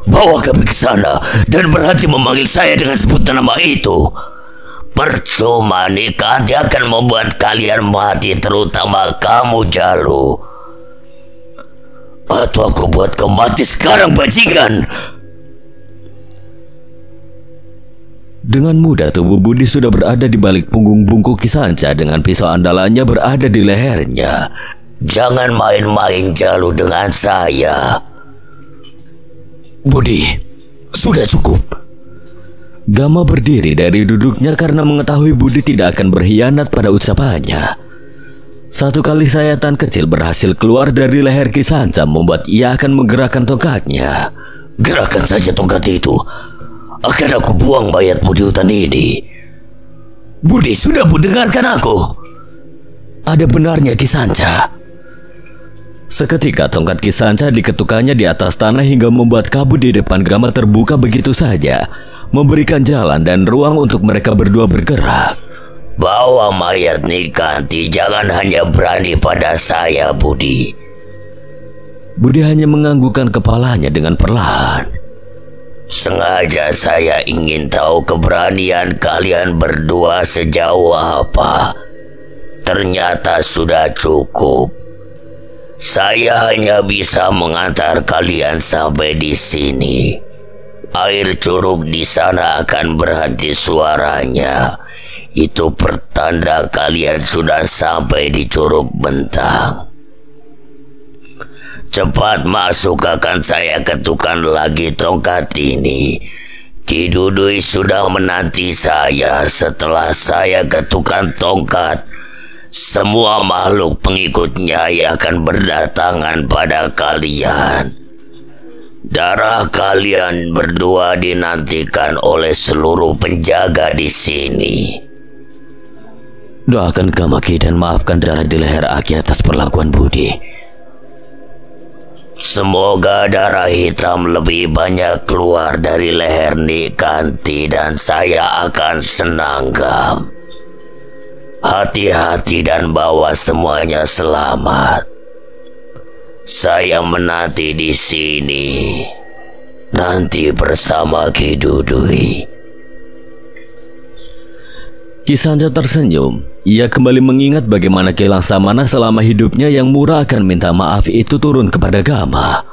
Bawa kami ke sana dan berhenti memanggil saya dengan sebutan nama itu. Percuma nikah dia akan membuat kalian mati, terutama kamu, Jalu. Atau aku buat kau mati sekarang, bajingan. Dengan mudah tubuh Budi sudah berada di balik punggung bungkuk Kisanca dengan pisau andalannya berada di lehernya. Jangan main-main, Jalu, dengan saya. Budi, sudah cukup. Gama berdiri dari duduknya karena mengetahui Budi tidak akan berkhianat pada ucapannya. Satu kali sayatan kecil berhasil keluar dari leher Kisanca membuat ia akan menggerakkan tongkatnya. Gerakan saja tongkat itu. Akan aku buang mayatmu di hutan ini. Budi, sudah dengarkan aku. Ada benarnya Kisanca. Seketika tongkat Kisanca diketukannya di atas tanah hingga membuat kabut di depan Gama terbuka begitu saja, memberikan jalan dan ruang untuk mereka berdua bergerak. Bawa mayat Nikanti, jangan hanya berani pada saya, Budi. Budi hanya menganggukkan kepalanya dengan perlahan. Sengaja saya ingin tahu keberanian kalian berdua sejauh apa. Ternyata sudah cukup. Saya hanya bisa mengantar kalian sampai di sini. Air curug di sana akan berhenti suaranya. Itu pertanda kalian sudah sampai di Curug Bentang. Cepat masuk, akan saya ketukan lagi tongkat ini. Ki Dudui sudah menanti saya. Setelah saya ketukan tongkat, semua makhluk pengikutnya akan berdatangan pada kalian. Darah kalian berdua dinantikan oleh seluruh penjaga di sini. Doakan Kamaki dan maafkan darah di leher Aki atas perlakuan Budi. Semoga darah hitam lebih banyak keluar dari leher Nikanti dan saya akan senang, Gam. Hati-hati dan bawa semuanya selamat. Saya menanti di sini. Nanti bersama Ki Dudui. Kisanca tersenyum. Ia kembali mengingat bagaimana Ki Langsamana selama hidupnya yang murah akan minta maaf itu turun kepada Gama.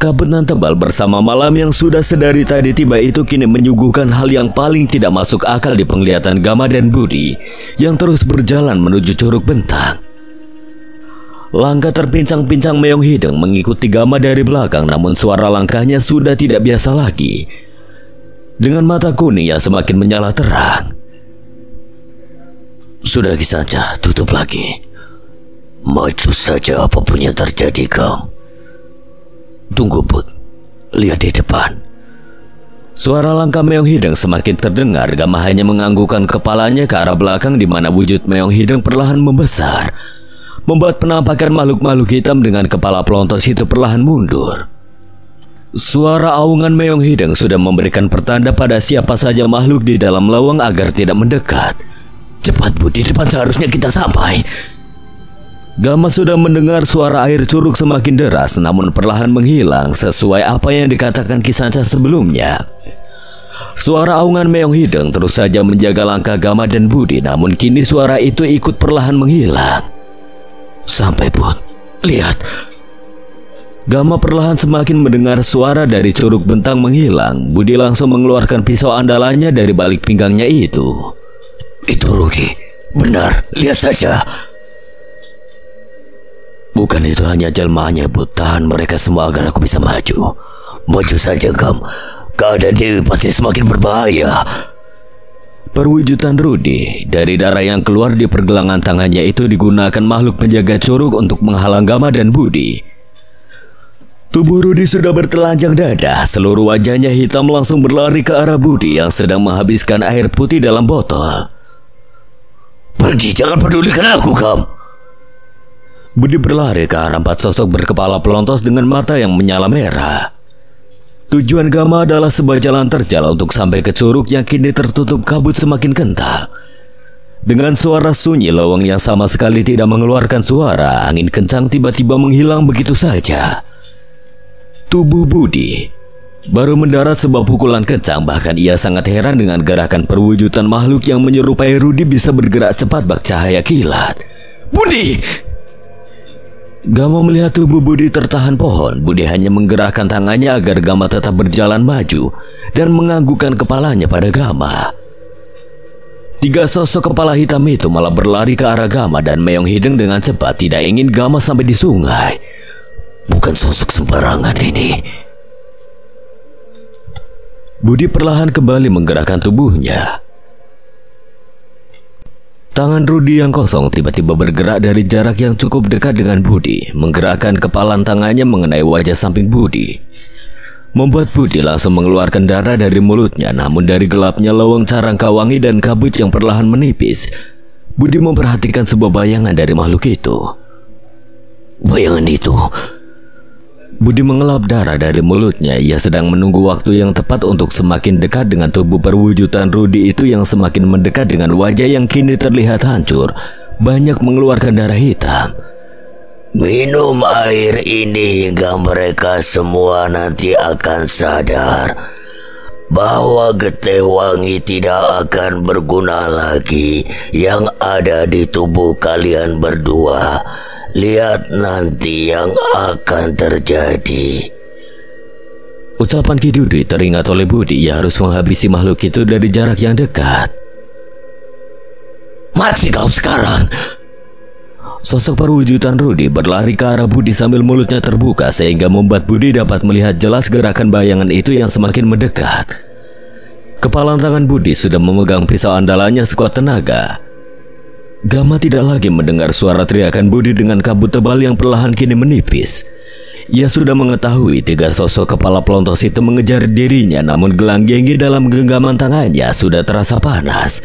Kabut nan tebal bersama malam yang sudah sedari tadi tiba itu kini menyuguhkan hal yang paling tidak masuk akal di penglihatan Gama dan Budi yang terus berjalan menuju Curug Bentang. Langkah terpincang-pincang Meong Hideng mengikuti Gama dari belakang, namun suara langkahnya sudah tidak biasa lagi. Dengan mata kuning yang semakin menyala terang. Sudah saja, tutup lagi. Maju saja apapun yang terjadi, Gam. Tunggu, Bud. Lihat di depan. Suara langkah Meong Hideng semakin terdengar. Gama hanya menganggukkan kepalanya ke arah belakang di mana wujud Meong Hideng perlahan membesar, membuat penampakan makhluk-makhluk hitam dengan kepala pelontos itu perlahan mundur. Suara aungan Meong Hideng sudah memberikan pertanda pada siapa saja makhluk di dalam lawang agar tidak mendekat. Cepat, Bud, di depan seharusnya kita sampai. Gama sudah mendengar suara air curug semakin deras namun perlahan menghilang sesuai apa yang dikatakan Kisanca sebelumnya. Suara aungan Meong Hideng terus saja menjaga langkah Gama dan Budi, namun kini suara itu ikut perlahan menghilang. Sampai, Bud. Lihat. Gama perlahan semakin mendengar suara dari Curug Bentang menghilang. Budi langsung mengeluarkan pisau andalannya dari balik pinggangnya itu. Itu Rudi. Benar, lihat saja. Bukan itu hanya jelmaannya, Bud. Tahan mereka semua agar aku bisa maju. Maju saja, Gam. Keadaan Dewi pasti semakin berbahaya. Perwujudan Rudi dari darah yang keluar di pergelangan tangannya itu digunakan makhluk penjaga curug untuk menghalang Gama dan Budi. Tubuh Rudi sudah bertelanjang dada. Seluruh wajahnya hitam langsung berlari ke arah Budi yang sedang menghabiskan air putih dalam botol. Pergi, jangan pedulikan aku, Gam. Budi berlari ke arah 4 sosok berkepala pelontos dengan mata yang menyala merah. Tujuan Gama adalah sebuah jalan terjal untuk sampai ke curug yang kini tertutup kabut semakin kental. Dengan suara sunyi lawang yang sama sekali tidak mengeluarkan suara, angin kencang tiba-tiba menghilang begitu saja. Tubuh Budi baru mendarat sebuah pukulan kencang, bahkan ia sangat heran dengan gerakan perwujudan makhluk yang menyerupai Rudi bisa bergerak cepat bak cahaya kilat. Budi! Gama melihat tubuh Budi tertahan pohon. Budi hanya menggerakkan tangannya agar Gama tetap berjalan maju dan menganggukkan kepalanya pada Gama. 3 sosok kepala hitam itu malah berlari ke arah Gama dan Meong Hideng dengan cepat, tidak ingin Gama sampai di sungai. Bukan sosok sembarangan ini. Budi perlahan kembali menggerakkan tubuhnya. Tangan Rudi yang kosong tiba-tiba bergerak dari jarak yang cukup dekat dengan Budi, menggerakkan kepalan tangannya mengenai wajah samping Budi, membuat Budi langsung mengeluarkan darah dari mulutnya. Namun dari gelapnya lawang Carangkawangi dan kabut yang perlahan menipis, Budi memperhatikan sebuah bayangan dari makhluk itu. Bayangan itu. Budi mengelap darah dari mulutnya. Ia sedang menunggu waktu yang tepat untuk semakin dekat dengan tubuh perwujudan Rudi itu yang semakin mendekat dengan wajah yang kini terlihat hancur, banyak mengeluarkan darah hitam. Minum air ini hingga mereka semua nanti akan sadar bahwa getih wangi tidak akan berguna lagi yang ada di tubuh kalian berdua. Lihat nanti yang akan terjadi. Ucapan Ki Dudi teringat oleh Budi. Ia harus menghabisi makhluk itu dari jarak yang dekat. Mati kau sekarang. Sosok perwujudan Rudi berlari ke arah Budi sambil mulutnya terbuka sehingga membuat Budi dapat melihat jelas gerakan bayangan itu yang semakin mendekat. Kepala tangan Budi sudah memegang pisau andalannya sekuat tenaga. Gama tidak lagi mendengar suara teriakan Budi dengan kabut tebal yang perlahan kini menipis. Ia sudah mengetahui 3 sosok kepala pelontos itu mengejar dirinya, namun gelang genggi dalam genggaman tangannya sudah terasa panas.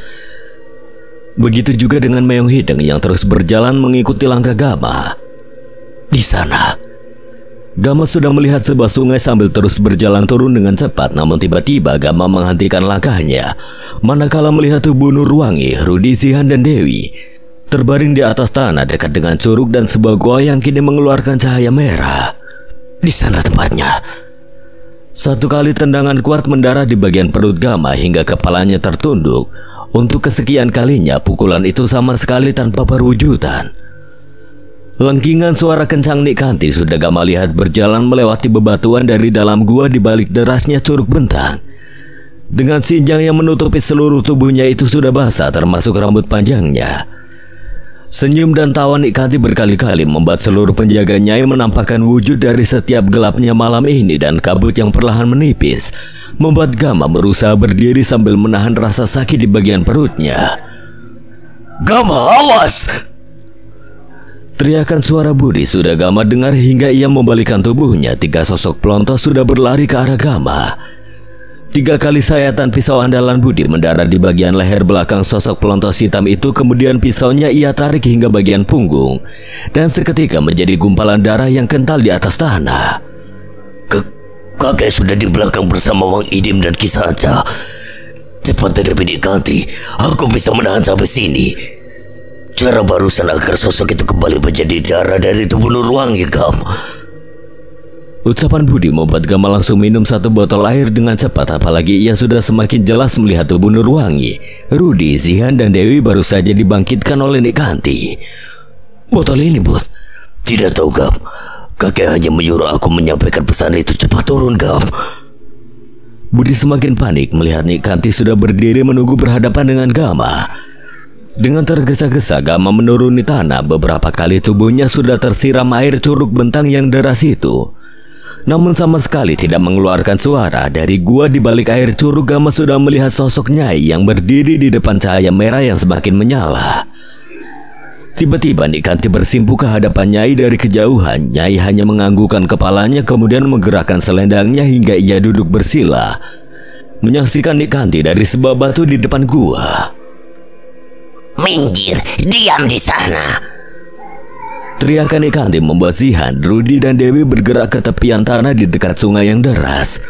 Begitu juga dengan Meong Hideng yang terus berjalan mengikuti langkah Gama. Di sana, Gama sudah melihat sebuah sungai sambil terus berjalan turun dengan cepat, namun tiba-tiba Gama menghentikan langkahnya manakala melihat tubuh Nurwangi, Rudi, Zihan, dan Dewi terbaring di atas tanah dekat dengan curug dan sebuah gua yang kini mengeluarkan cahaya merah. Di sana tempatnya. 1 kali tendangan kuat mendarah di bagian perut Gama hingga kepalanya tertunduk. Untuk kesekian kalinya pukulan itu sama sekali tanpa perwujudan. Lengkingan suara kencang Nikanti sudah Gama lihat berjalan melewati bebatuan dari dalam gua di balik derasnya curug bentang. Dengan sinjang yang menutupi seluruh tubuhnya itu sudah basah termasuk rambut panjangnya. Senyum dan tawa Nikanti berkali-kali membuat seluruh penjaga Nyai menampakkan wujud dari setiap gelapnya malam ini, dan kabut yang perlahan menipis membuat Gama berusaha berdiri sambil menahan rasa sakit di bagian perutnya. Gama, awas! Teriakan suara Budi sudah Gama dengar hingga ia membalikkan tubuhnya. 3 sosok pelontos sudah berlari ke arah Gama. 3 kali sayatan pisau andalan Budi mendarat di bagian leher belakang sosok pelontos hitam itu. Kemudian pisaunya ia tarik hingga bagian punggung, dan seketika menjadi gumpalan darah yang kental di atas tanah. Kakek sudah di belakang bersama Wang Idim dan Ki Sanca. Cepat hadapi Nikanti, aku bisa menahan sampai sini. Cara barusan agar sosok itu kembali menjadi darah dari tubuh Nurwangi, Gam. Ucapan Budi membuat Gama langsung minum 1 botol air dengan cepat, apalagi ia sudah semakin jelas melihat tubuh Nurwangi. Rudi, Zihan, dan Dewi baru saja dibangkitkan oleh Nikanti. Botol ini, Bud. Tidak tahu, Gam. Kakek hanya menyuruh aku menyampaikan pesan itu. Cepat turun, Gam. Budi semakin panik melihat Nikanti sudah berdiri menunggu berhadapan dengan Gama. Dengan tergesa-gesa Gama menuruni tanah. Beberapa kali tubuhnya sudah tersiram air curug bentang yang deras itu, namun sama sekali tidak mengeluarkan suara. Dari gua di balik air curug Gama sudah melihat sosok Nyai yang berdiri di depan cahaya merah yang semakin menyala. Tiba-tiba Nikanti bersimpuh ke hadapan Nyai dari kejauhan. Nyai hanya menganggukkan kepalanya kemudian menggerakkan selendangnya hingga ia duduk bersila, menyaksikan Nikanti dari sebuah batu di depan gua. Minggir, diam di sana. Teriakan Nikanti membuat Zihan, Rudi, dan Dewi bergerak ke tepian tanah di dekat sungai yang deras.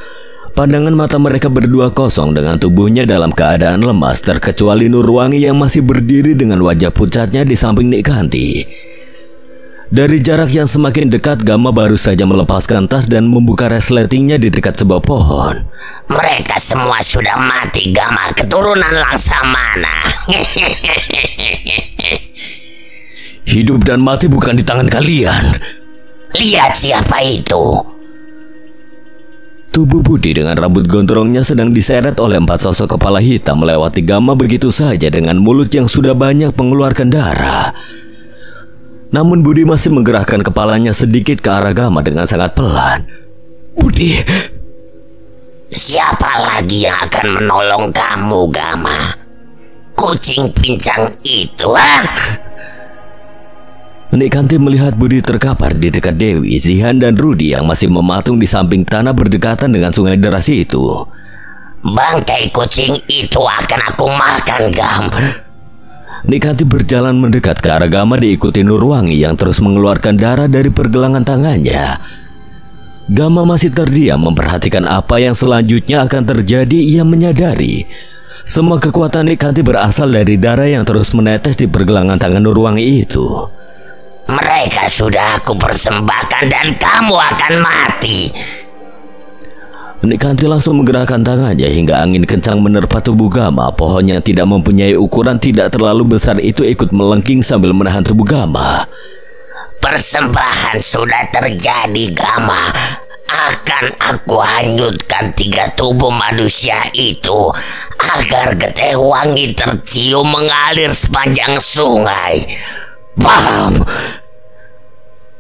Pandangan mata mereka berdua kosong dengan tubuhnya dalam keadaan lemas, terkecuali Nurwangi yang masih berdiri dengan wajah pucatnya di samping Nikanti. Dari jarak yang semakin dekat, Gama baru saja melepaskan tas dan membuka resletingnya di dekat sebuah pohon. Mereka semua sudah mati, Gama. Keturunan Laksamana. Hidup dan mati bukan di tangan kalian. Lihat siapa itu. Tubuh Budi dengan rambut gondrongnya sedang diseret oleh 4 sosok kepala hitam melewati Gama begitu saja dengan mulut yang sudah banyak mengeluarkan darah. Namun Budi masih menggerakkan kepalanya sedikit ke arah Gama dengan sangat pelan. Budi, siapa lagi yang akan menolong kamu, Gama? Kucing pincang itu, ah? Nikanti melihat Budi terkapar di dekat Dewi, Zihan, dan Rudi yang masih mematung di samping tanah berdekatan dengan sungai deras itu. Bangkai kucing itu akan aku makan, Gam. Nikanti berjalan mendekat ke arah Gama diikuti Nurwangi yang terus mengeluarkan darah dari pergelangan tangannya. Gama masih terdiam memperhatikan apa yang selanjutnya akan terjadi. Ia menyadari semua kekuatan Nikanti berasal dari darah yang terus menetes di pergelangan tangan Nurwangi itu. Mereka sudah aku persembahkan dan kamu akan mati. Nikanti langsung menggerakkan tangannya hingga angin kencang menerpa tubuh Gama. Pohon yang tidak mempunyai ukuran tidak terlalu besar itu ikut melengking sambil menahan tubuh Gama. Persembahan sudah terjadi, Gama. Akan aku hanyutkan 3 tubuh manusia itu agar getih wangi tercium mengalir sepanjang sungai. Paham?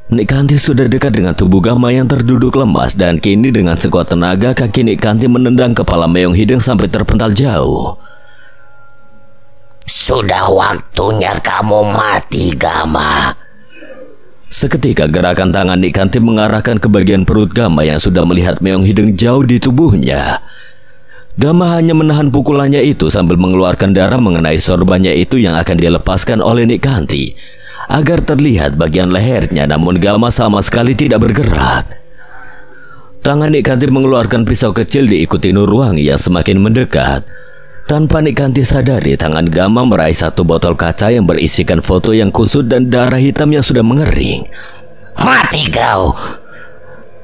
Nikanti sudah dekat dengan tubuh Gama yang terduduk lemas, dan kini dengan sekuat tenaga kaki Nikanti menendang kepala Meong Hideng sampai terpental jauh. Sudah waktunya kamu mati, Gama. Seketika gerakan tangan Nikanti mengarahkan ke bagian perut Gama yang sudah melihat Meong Hideng jauh di tubuhnya. Gama hanya menahan pukulannya itu sambil mengeluarkan darah mengenai sorbannya itu yang akan dilepaskan oleh Nikanti agar terlihat bagian lehernya, namun Gama sama sekali tidak bergerak. Tangan Nikanti mengeluarkan pisau kecil diikuti Nurwangi yang semakin mendekat. Tanpa Nikanti sadari, tangan Gama meraih 1 botol kaca yang berisikan foto yang kusut dan darah hitam yang sudah mengering. Mati kau!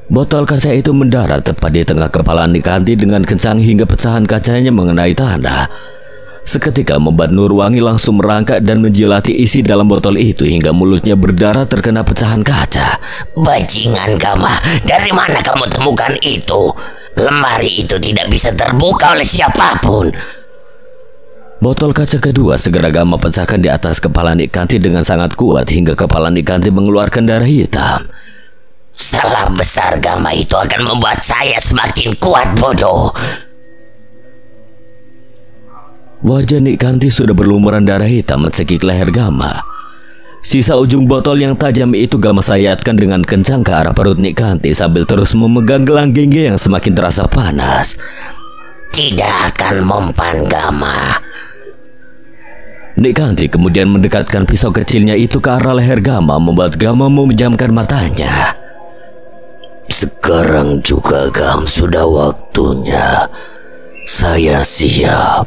Botol kaca itu mendarat tepat di tengah kepala Nikanti dengan kencang hingga pecahan kacanya mengenai tanah. Seketika membuat Nurwangi langsung merangkak dan menjilati isi dalam botol itu hingga mulutnya berdarah terkena pecahan kaca. Bajingan Gama, dari mana kamu temukan itu? Lemari itu tidak bisa terbuka oleh siapapun. Botol kaca kedua segera Gama pecahkan di atas kepala Nik Kanti dengan sangat kuat hingga kepala Nik Kanti mengeluarkan darah hitam. Salah besar Gama itu akan membuat saya semakin kuat, bodoh. Wajah Nik Kanti sudah berlumuran darah hitam mencekik leher Gama. Sisa ujung botol yang tajam itu Gama sayatkan dengan kencang ke arah perut Nik Kanti sambil terus memegang gelang gengge yang semakin terasa panas. Tidak akan mempan Gama. Nik Kanti kemudian mendekatkan pisau kecilnya itu ke arah leher Gama, membuat Gama memejamkan matanya. Sekarang juga Gam, sudah waktunya. Saya siap.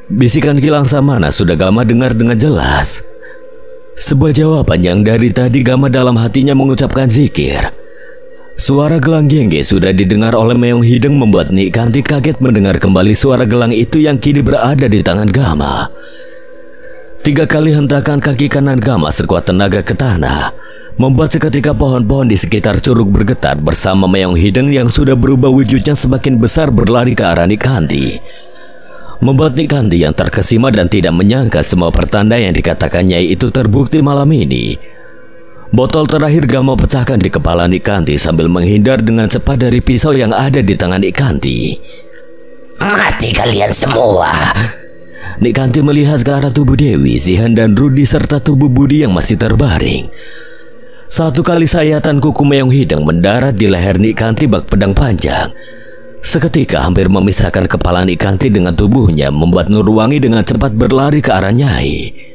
Bisikan Kilang Samana sudah Gama dengar dengan jelas. Sebuah jawaban yang dari tadi Gama dalam hatinya mengucapkan zikir. Suara gelang gengge sudah didengar oleh Meong Hideng membuat Nik Kanti kaget mendengar kembali suara gelang itu yang kini berada di tangan Gama. 3 kali hentakan kaki kanan Gama sekuat tenaga ke tanah, membuat seketika pohon-pohon di sekitar curug bergetar bersama Meong Hideng yang sudah berubah wujudnya semakin besar berlari ke arah Nik Kanti. Membuat Nik Kanti yang terkesima dan tidak menyangka semua pertanda yang dikatakannya itu terbukti malam ini. Botol terakhir Gama pecahkan di kepala Nik Kanti sambil menghindar dengan cepat dari pisau yang ada di tangan Nik Kanti. Mati kalian semua. Nik Kanti melihat ke arah tubuh Dewi, Zihan dan Rudi serta tubuh Budi yang masih terbaring. 1 kali sayatan kuku Meong Hideng mendarat di leher Nik Kanti bak pedang panjang. Seketika hampir memisahkan kepala Nik Kanti dengan tubuhnya, membuat Nurwangi dengan cepat berlari ke arah Nyai.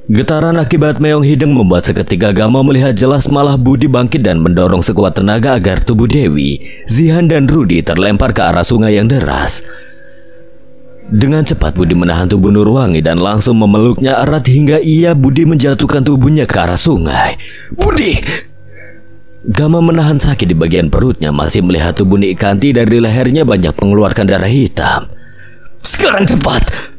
Getaran akibat Meong Hideng membuat seketika Gama melihat jelas malah Budi bangkit dan mendorong sekuat tenaga agar tubuh Dewi, Zihan dan Rudi terlempar ke arah sungai yang deras. Dengan cepat Budi menahan tubuh Nurwangi dan langsung memeluknya erat hingga Budi menjatuhkan tubuhnya ke arah sungai. Budi! Gama menahan sakit di bagian perutnya, masih melihat tubuh Nik Kanti dari lehernya banyak mengeluarkan darah hitam. Sekarang cepat!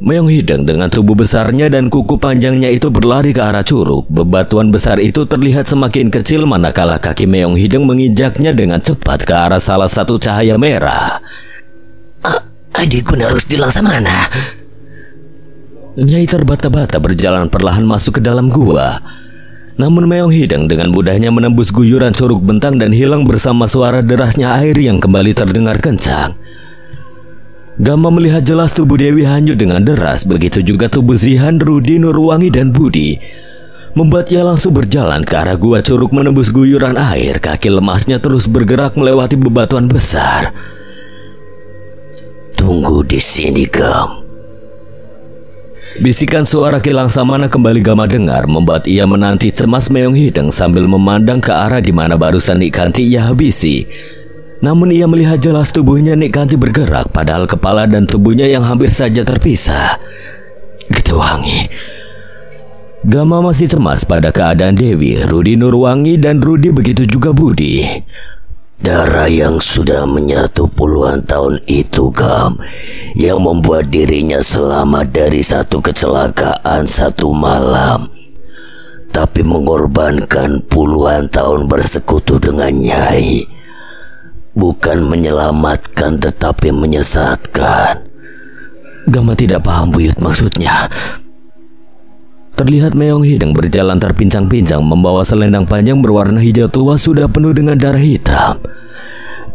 Meong Hideng dengan tubuh besarnya dan kuku panjangnya itu berlari ke arah curug. Bebatuan besar itu terlihat semakin kecil manakala kaki Meong Hideng menginjaknya dengan cepat ke arah salah satu cahaya merah. Adikku harus di Langsamana. Nyai terbata-bata berjalan perlahan masuk ke dalam gua. Namun Meong Hideng dengan mudahnya menembus guyuran curug bentang dan hilang bersama suara derasnya air yang kembali terdengar kencang. Gama melihat jelas tubuh Dewi hanyut dengan deras, begitu juga tubuh Zihan, Rudi, Nurwangi dan Budi. Membuat ia langsung berjalan ke arah gua curug menembus guyuran air. Kaki lemasnya terus bergerak melewati bebatuan besar. Tunggu di sini, Gam. Bisikan suara Kilang Samana kembali Gama dengar, membuat ia menanti cemas Meong Hideng sambil memandang ke arah di mana barusan Nik Kanti ia habisi. Namun ia melihat jelas tubuhnya Nik Kanti bergerak, padahal kepala dan tubuhnya yang hampir saja terpisah. Getewangi. Gama masih cemas pada keadaan Dewi, Rudi, Nurwangi dan Rudi, begitu juga Budi. Darah yang sudah menyatu puluhan tahun itu, Gam, yang membuat dirinya selamat dari satu kecelakaan satu malam, tapi mengorbankan puluhan tahun bersekutu dengan Nyai. Bukan menyelamatkan tetapi menyesatkan. Gama tidak paham buyut maksudnya. Terlihat Meong Hideng berjalan terpincang-pincang membawa selendang panjang berwarna hijau tua sudah penuh dengan darah hitam.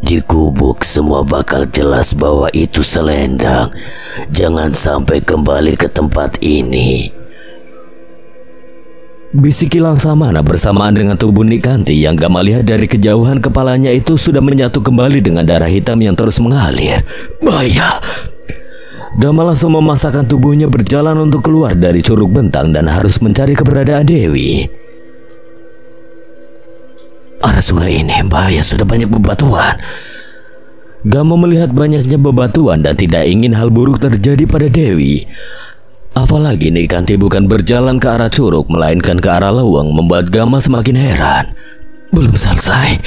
Di gubuk semua bakal jelas bahwa itu selendang. Jangan sampai kembali ke tempat ini. Bisik Kilang Samana bersamaan dengan tubuh Nik Kanti yang Gama lihat dari kejauhan. Kepalanya itu sudah menyatu kembali dengan darah hitam yang terus mengalir. Bahaya! Gama langsung memasakkan tubuhnya berjalan untuk keluar dari curug bentang dan harus mencari keberadaan Dewi. Arah sungai ini bahaya, sudah banyak bebatuan. Gama melihat banyaknya bebatuan dan tidak ingin hal buruk terjadi pada Dewi. Apalagi Nik Kanti bukan berjalan ke arah curug melainkan ke arah lawang, membuat Gama semakin heran. Belum selesai.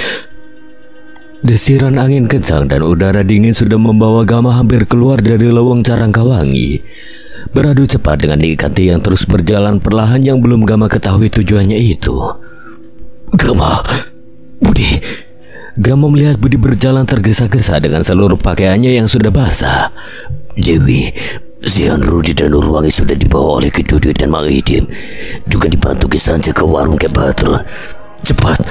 Desiran angin kencang dan udara dingin sudah membawa Gama hampir keluar dari leweng Carangkawangi. Beradu cepat dengan Nikanti yang terus berjalan perlahan yang belum Gama ketahui tujuannya itu. Gama, Budi. Gama melihat Budi berjalan tergesa-gesa dengan seluruh pakaiannya yang sudah basah. Dewi, Zihan, Rudi dan Nurwangi sudah dibawa oleh Ki Dudui dan Mang Idim. Juga dibantu Ki Sanca ke warung Ki Badrun. Cepat.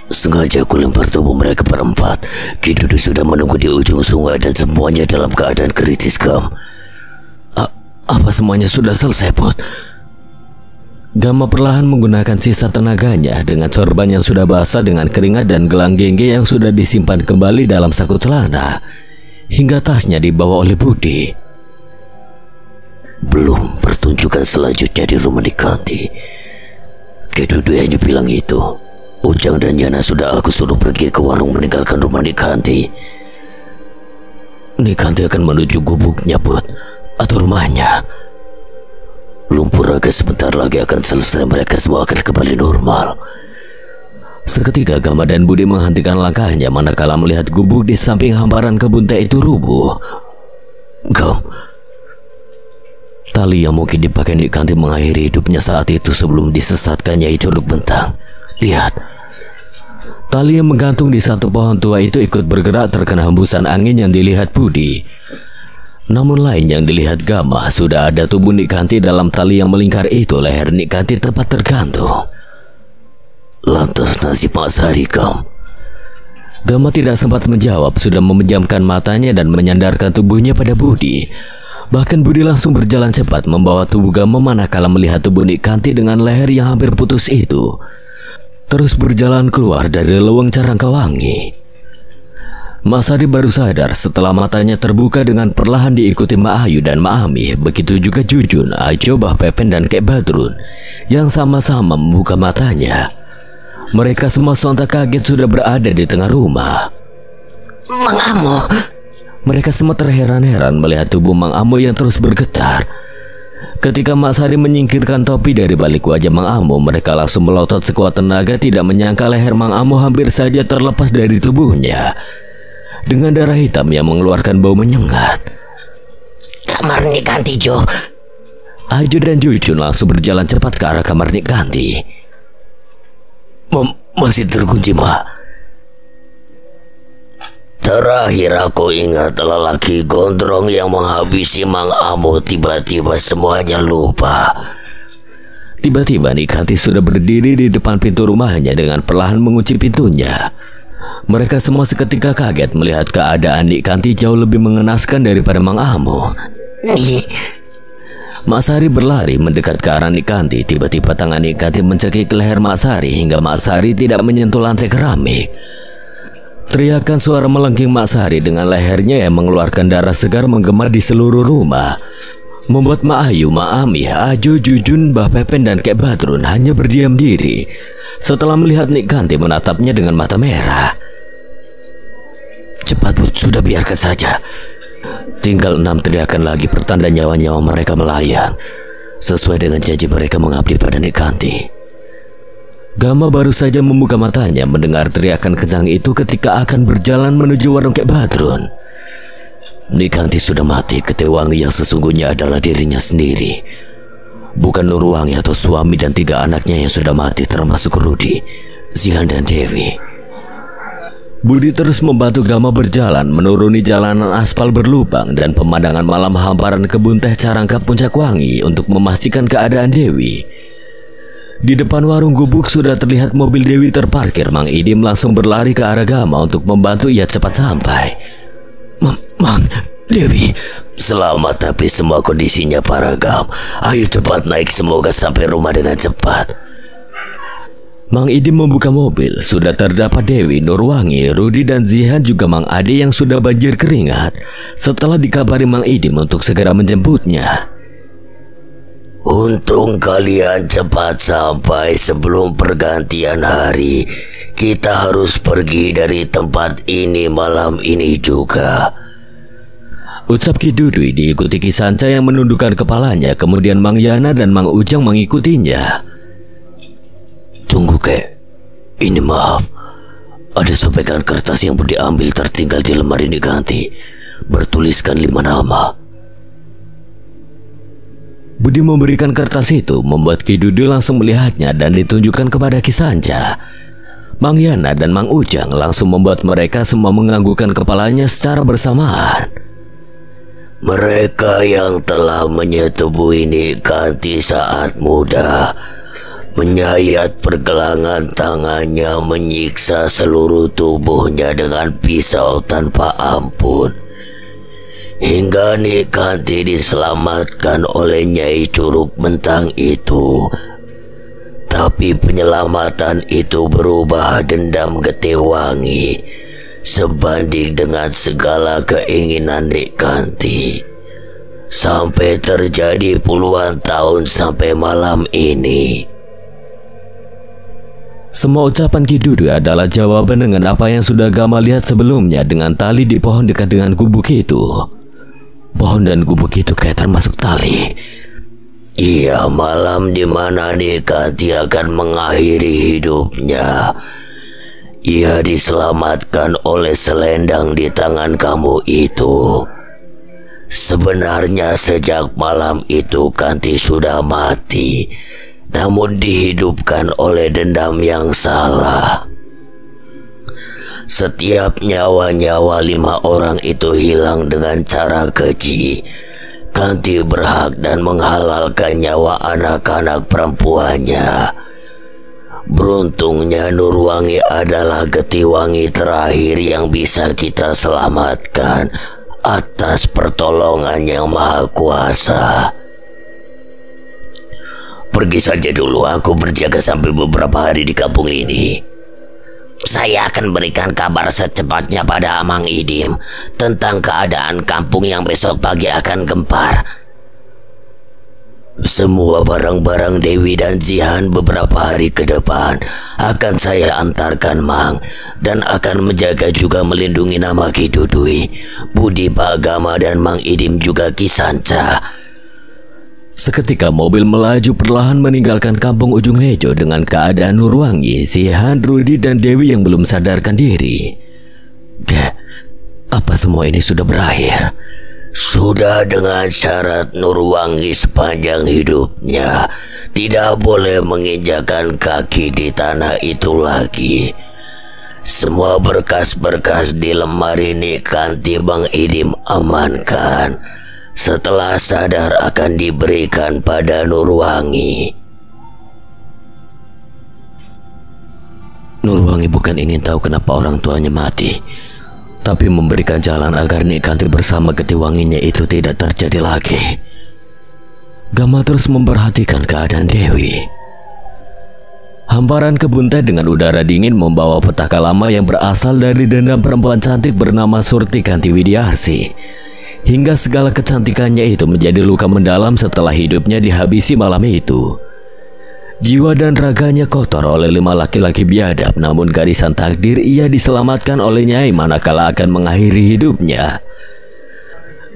Sengaja aku lempar tubuh mereka berempat. Ki Dudui sudah menunggu di ujung sungai dan semuanya dalam keadaan kritis, Gam. Apa semuanya sudah selesai, Put? Gama perlahan menggunakan sisa tenaganya dengan sorban yang sudah basah dengan keringat dan gelang gengge yang sudah disimpan kembali dalam saku celana, hingga tasnya dibawa oleh Budi. Belum, pertunjukan selanjutnya di rumah Nikanti. Ki Dudui hanya bilang itu. Ujang dan Yana sudah aku suruh pergi ke warung meninggalkan rumah Nikanti. Nikanti akan menuju gubuknya, Put, atau rumahnya. Lumpur Raga sebentar lagi akan selesai. Mereka semua akan kembali normal. Seketika Gama dan Budi menghentikan langkahnya manakala melihat gubuk di samping hamparan kebun teh itu rubuh. Gam, tali yang mungkin dipakai Nikanti mengakhiri hidupnya saat itu sebelum disesatkannya Curug Bentang. Lihat. Tali yang menggantung di satu pohon tua itu ikut bergerak terkena hembusan angin yang dilihat Budi. Namun lain yang dilihat Gama, sudah ada tubuh Nikanti dalam tali yang melingkar itu. Leher Nikanti tepat tergantung. Lantas nasib Mak Sari, Gam? Gama tidak sempat menjawab, sudah memejamkan matanya dan menyandarkan tubuhnya pada Budi. Bahkan Budi langsung berjalan cepat membawa tubuh Gama manakala melihat tubuh Nikanti dengan leher yang hampir putus itu terus berjalan keluar dari leweng Carangkawangi. Mak Sari baru sadar setelah matanya terbuka dengan perlahan diikuti Mak Ayu dan Mak Ami. Begitu juga Jujun, Ajo, Bah Pepen dan Kek Badrun yang sama-sama membuka matanya. Mereka semua sontak kaget sudah berada di tengah rumah. Mang Amo. Mereka semua terheran-heran melihat tubuh Mang Amo yang terus bergetar. Ketika Mak Sari menyingkirkan topi dari balik wajah Mang Amo, mereka langsung melotot sekuat tenaga, tidak menyangka leher Mang Amo hampir saja terlepas dari tubuhnya dengan darah hitam yang mengeluarkan bau menyengat. Kamar Nikanti, Jo. Ajo dan Jujun langsung berjalan cepat ke arah kamar Nikanti. Masih terkunci, Mak. Terakhir aku ingat lelaki gondrong yang menghabisi Mang Amo. Tiba-tiba semuanya lupa. Tiba-tiba Nikanti sudah berdiri di depan pintu rumahnya dengan perlahan mengunci pintunya. Mereka semua seketika kaget melihat keadaan Nikanti jauh lebih mengenaskan daripada Mang Amo. Mak Sari berlari mendekat ke arah Nikanti. Tiba-tiba tangan Nikanti mencekik leher Mak Sari hingga Mak Sari tidak menyentuh lantai keramik. Teriakan suara melengking Mak Sari dengan lehernya yang mengeluarkan darah segar menggema di seluruh rumah, membuat Mak Ayu, Mak Ami, Ajo, Jujun, Bah Pepen dan Kek Badrun hanya berdiam diri setelah melihat Nikanti menatapnya dengan mata merah. Cepat, Bud, sudah biarkan saja. Tinggal 6 teriakan lagi pertanda nyawa-nyawa mereka melayang, sesuai dengan janji mereka mengabdi pada Nikanti. Gama baru saja membuka matanya mendengar teriakan kencang itu ketika akan berjalan menuju warung Kek Badrun. Nikanti sudah mati. Ketewangi yang sesungguhnya adalah dirinya sendiri, bukan Nurwangi atau suami dan 3 anaknya yang sudah mati, termasuk Rudi, Zihan dan Dewi. Budi terus membantu Gama berjalan menuruni jalanan aspal berlubang dan pemandangan malam hamparan kebun teh Carangka Puncak Wangi untuk memastikan keadaan Dewi. Di depan warung gubuk sudah terlihat mobil Dewi terparkir. Mang Idim langsung berlari ke arah Gama untuk membantu ia cepat sampai. Mang, Dewi, selamat, tapi semua kondisinya parah, Gam. Ayo cepat naik, semoga sampai rumah dengan cepat. Mang Idim membuka mobil. Sudah terdapat Dewi, Nurwangi, Rudi dan Zihan, juga Mang Ade yang sudah banjir keringat setelah dikabari Mang Idim untuk segera menjemputnya. Untung kalian cepat sampai sebelum pergantian hari. Kita harus pergi dari tempat ini malam ini juga, ucap Ki Dudui diikuti Ki Sanca yang menundukkan kepalanya. Kemudian Mang Yana dan Mang Ujang mengikutinya. Tunggu, Kek. Ini maaf, Ada sobekan kertas yang Budi ambil tertinggal di lemari Nikanti, bertuliskan 5 nama. Budi memberikan kertas itu membuat Ki Dudu langsung melihatnya dan ditunjukkan kepada Ki Sanca. Mang Yana dan Mang Ujang langsung membuat mereka semua menganggukkan kepalanya secara bersamaan. Mereka yang telah menyetubuhi Nikanti saat muda, menyayat pergelangan tangannya, menyiksa seluruh tubuhnya dengan pisau tanpa ampun, hingga Nikanti diselamatkan oleh Nyai Curug Mentang itu. Tapi penyelamatan itu berubah dendam Getewangi sebanding dengan segala keinginan Nikanti, sampai terjadi puluhan tahun sampai malam ini. Semua ucapan Ki Dudu adalah jawaban dengan apa yang sudah Gama lihat sebelumnya dengan tali di pohon dekat dengan gubuk itu. Pohon dan gubuk itu kayak termasuk tali. Iya, malam di mana Nikanti akan mengakhiri hidupnya. Ia diselamatkan oleh selendang di tangan kamu itu. Sebenarnya sejak malam itu Kanti sudah mati, namun dihidupkan oleh dendam yang salah. Setiap nyawa-nyawa 5 orang itu hilang dengan cara keji. Kanti berhak dan menghalalkan nyawa anak-anak perempuannya. Beruntungnya Nurwangi adalah Getiwangi terakhir yang bisa kita selamatkan atas pertolongan yang maha kuasa. Pergi saja dulu, aku berjaga sampai beberapa hari di kampung ini. Saya akan berikan kabar secepatnya pada Amang Idim tentang keadaan kampung yang besok pagi akan gempar. Semua barang-barang Dewi dan Zihan beberapa hari ke depan akan saya antarkan, Mang, dan akan menjaga juga melindungi nama Ki Dudui, Budi Pak Gama, dan Mang Idim juga Ki Sanca. Seketika mobil melaju perlahan meninggalkan kampung Ujung Hejo dengan keadaan Nurwangi, Zihan, Rudi, dan Dewi yang belum sadarkan diri. Apa semua ini sudah berakhir? Sudah, dengan syarat Nurwangi sepanjang hidupnya tidak boleh menginjakan kaki di tanah itu lagi. Semua berkas-berkas di lemari Nikanti Bang Idim amankan. Setelah sadar akan diberikan pada Nurwangi. Nurwangi bukan ingin tahu kenapa orang tuanya mati, tapi memberikan jalan agar Nikanti bersama Getiwanginya itu tidak terjadi lagi. Gama terus memperhatikan keadaan Dewi. Hamparan kebun teh dengan udara dingin membawa petaka lama yang berasal dari dendam perempuan cantik bernama Surti Kanti Widiarsi. Hingga segala kecantikannya itu menjadi luka mendalam setelah hidupnya dihabisi malam itu. Jiwa dan raganya kotor oleh 5 laki-laki biadab, namun garisan takdir ia diselamatkan oleh Nyai manakala akan mengakhiri hidupnya.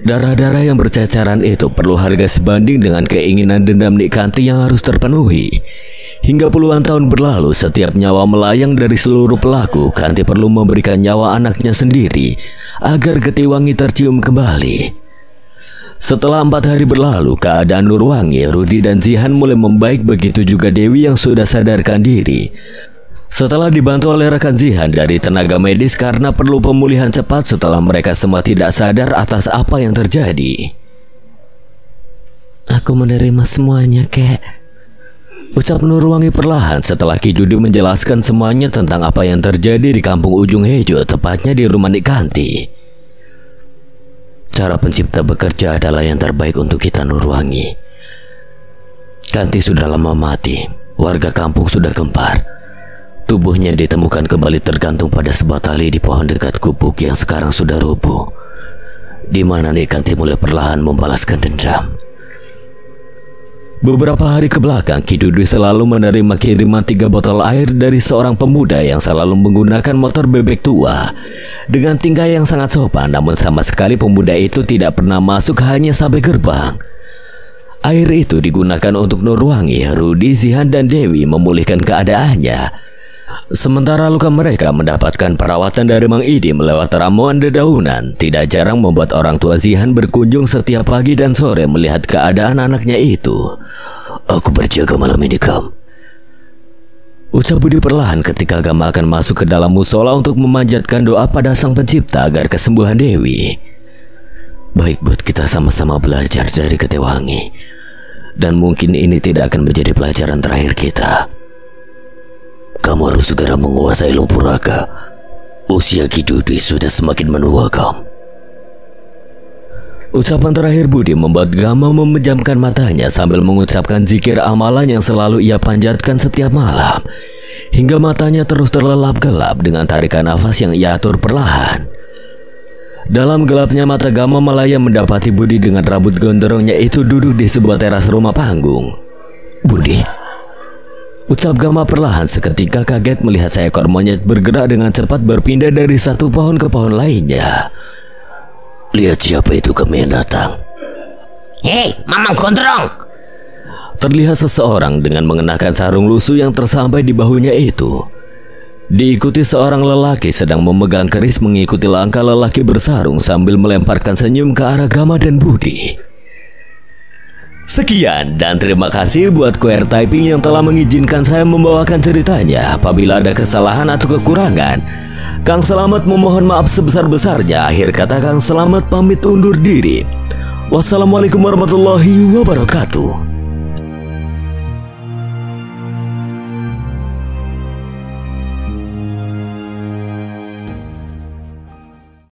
Darah-darah yang berceceran itu perlu harga sebanding dengan keinginan dendam Nikanti yang harus terpenuhi. Hingga puluhan tahun berlalu, setiap nyawa melayang dari seluruh pelaku, Kanti perlu memberikan nyawa anaknya sendiri agar Getiwangi tercium kembali. Setelah 4 hari berlalu, keadaan Nurwangi, Rudi, dan Zihan mulai membaik, begitu juga Dewi yang sudah sadarkan diri. Setelah dibantu oleh rekan Zihan dari tenaga medis karena perlu pemulihan cepat setelah mereka semua tidak sadar atas apa yang terjadi. Aku menerima semuanya, Kek, ucap Nurwangi perlahan setelah Ki Dudu menjelaskan semuanya tentang apa yang terjadi di kampung Ujung Hejo, tepatnya di rumah Nikanti. Cara pencipta bekerja adalah yang terbaik untuk kita, Nurwangi. Kanti sudah lama mati, warga kampung sudah gempar. Tubuhnya ditemukan kembali tergantung pada sebuah tali di pohon dekat gubuk yang sekarang sudah rubuh, di mana Nikanti mulai perlahan membalaskan dendam. Beberapa hari ke belakang, Ki Dudu selalu menerima kiriman 3 botol air dari seorang pemuda yang selalu menggunakan motor bebek tua dengan tingkah yang sangat sopan, namun sama sekali pemuda itu tidak pernah masuk, hanya sampai gerbang. Air itu digunakan untuk Nurwangi, Rudi, Zihan, dan Dewi memulihkan keadaannya Sementara luka mereka mendapatkan perawatan dari Mang Idim lewat ramuan dedaunan, tidak jarang membuat orang tua Zihan berkunjung setiap pagi dan sore melihat keadaan anaknya itu. Aku berjaga malam ini, Gam. Ucap Budi perlahan ketika Gam akan masuk ke dalam musola untuk memanjatkan doa pada Sang Pencipta agar kesembuhan Dewi. Baik, Bud, kita sama-sama belajar dari Ketewangi. Dan mungkin ini tidak akan menjadi pelajaran terakhir kita. Kamu harus segera menguasai lumpur raga. Usia Ki Dudi sudah semakin menua, Gam. Ucapan terakhir Budi membuat Gama memejamkan matanya sambil mengucapkan zikir amalan yang selalu ia panjatkan setiap malam, hingga matanya terus terlelap gelap dengan tarikan nafas yang ia atur perlahan. Dalam gelapnya mata Gama Malaya mendapati Budi dengan rambut gondrongnya itu duduk di sebuah teras rumah panggung. Budi, ucap Gama perlahan seketika kaget melihat seekor monyet bergerak dengan cepat berpindah dari satu pohon ke pohon lainnya. Lihat siapa itu kami yang datang. Hei, Mamang Gondrong! Terlihat seseorang dengan mengenakan sarung lusuh yang tersampai di bahunya itu. Diikuti seorang lelaki sedang memegang keris mengikuti langkah lelaki bersarung sambil melemparkan senyum ke arah Gama dan Budi. Sekian dan terima kasih buat QR Typing yang telah mengizinkan saya membawakan ceritanya. Apabila ada kesalahan atau kekurangan, Kang Selamat memohon maaf sebesar-besarnya. Akhir kata Kang Selamat pamit undur diri. Wassalamualaikum warahmatullahi wabarakatuh.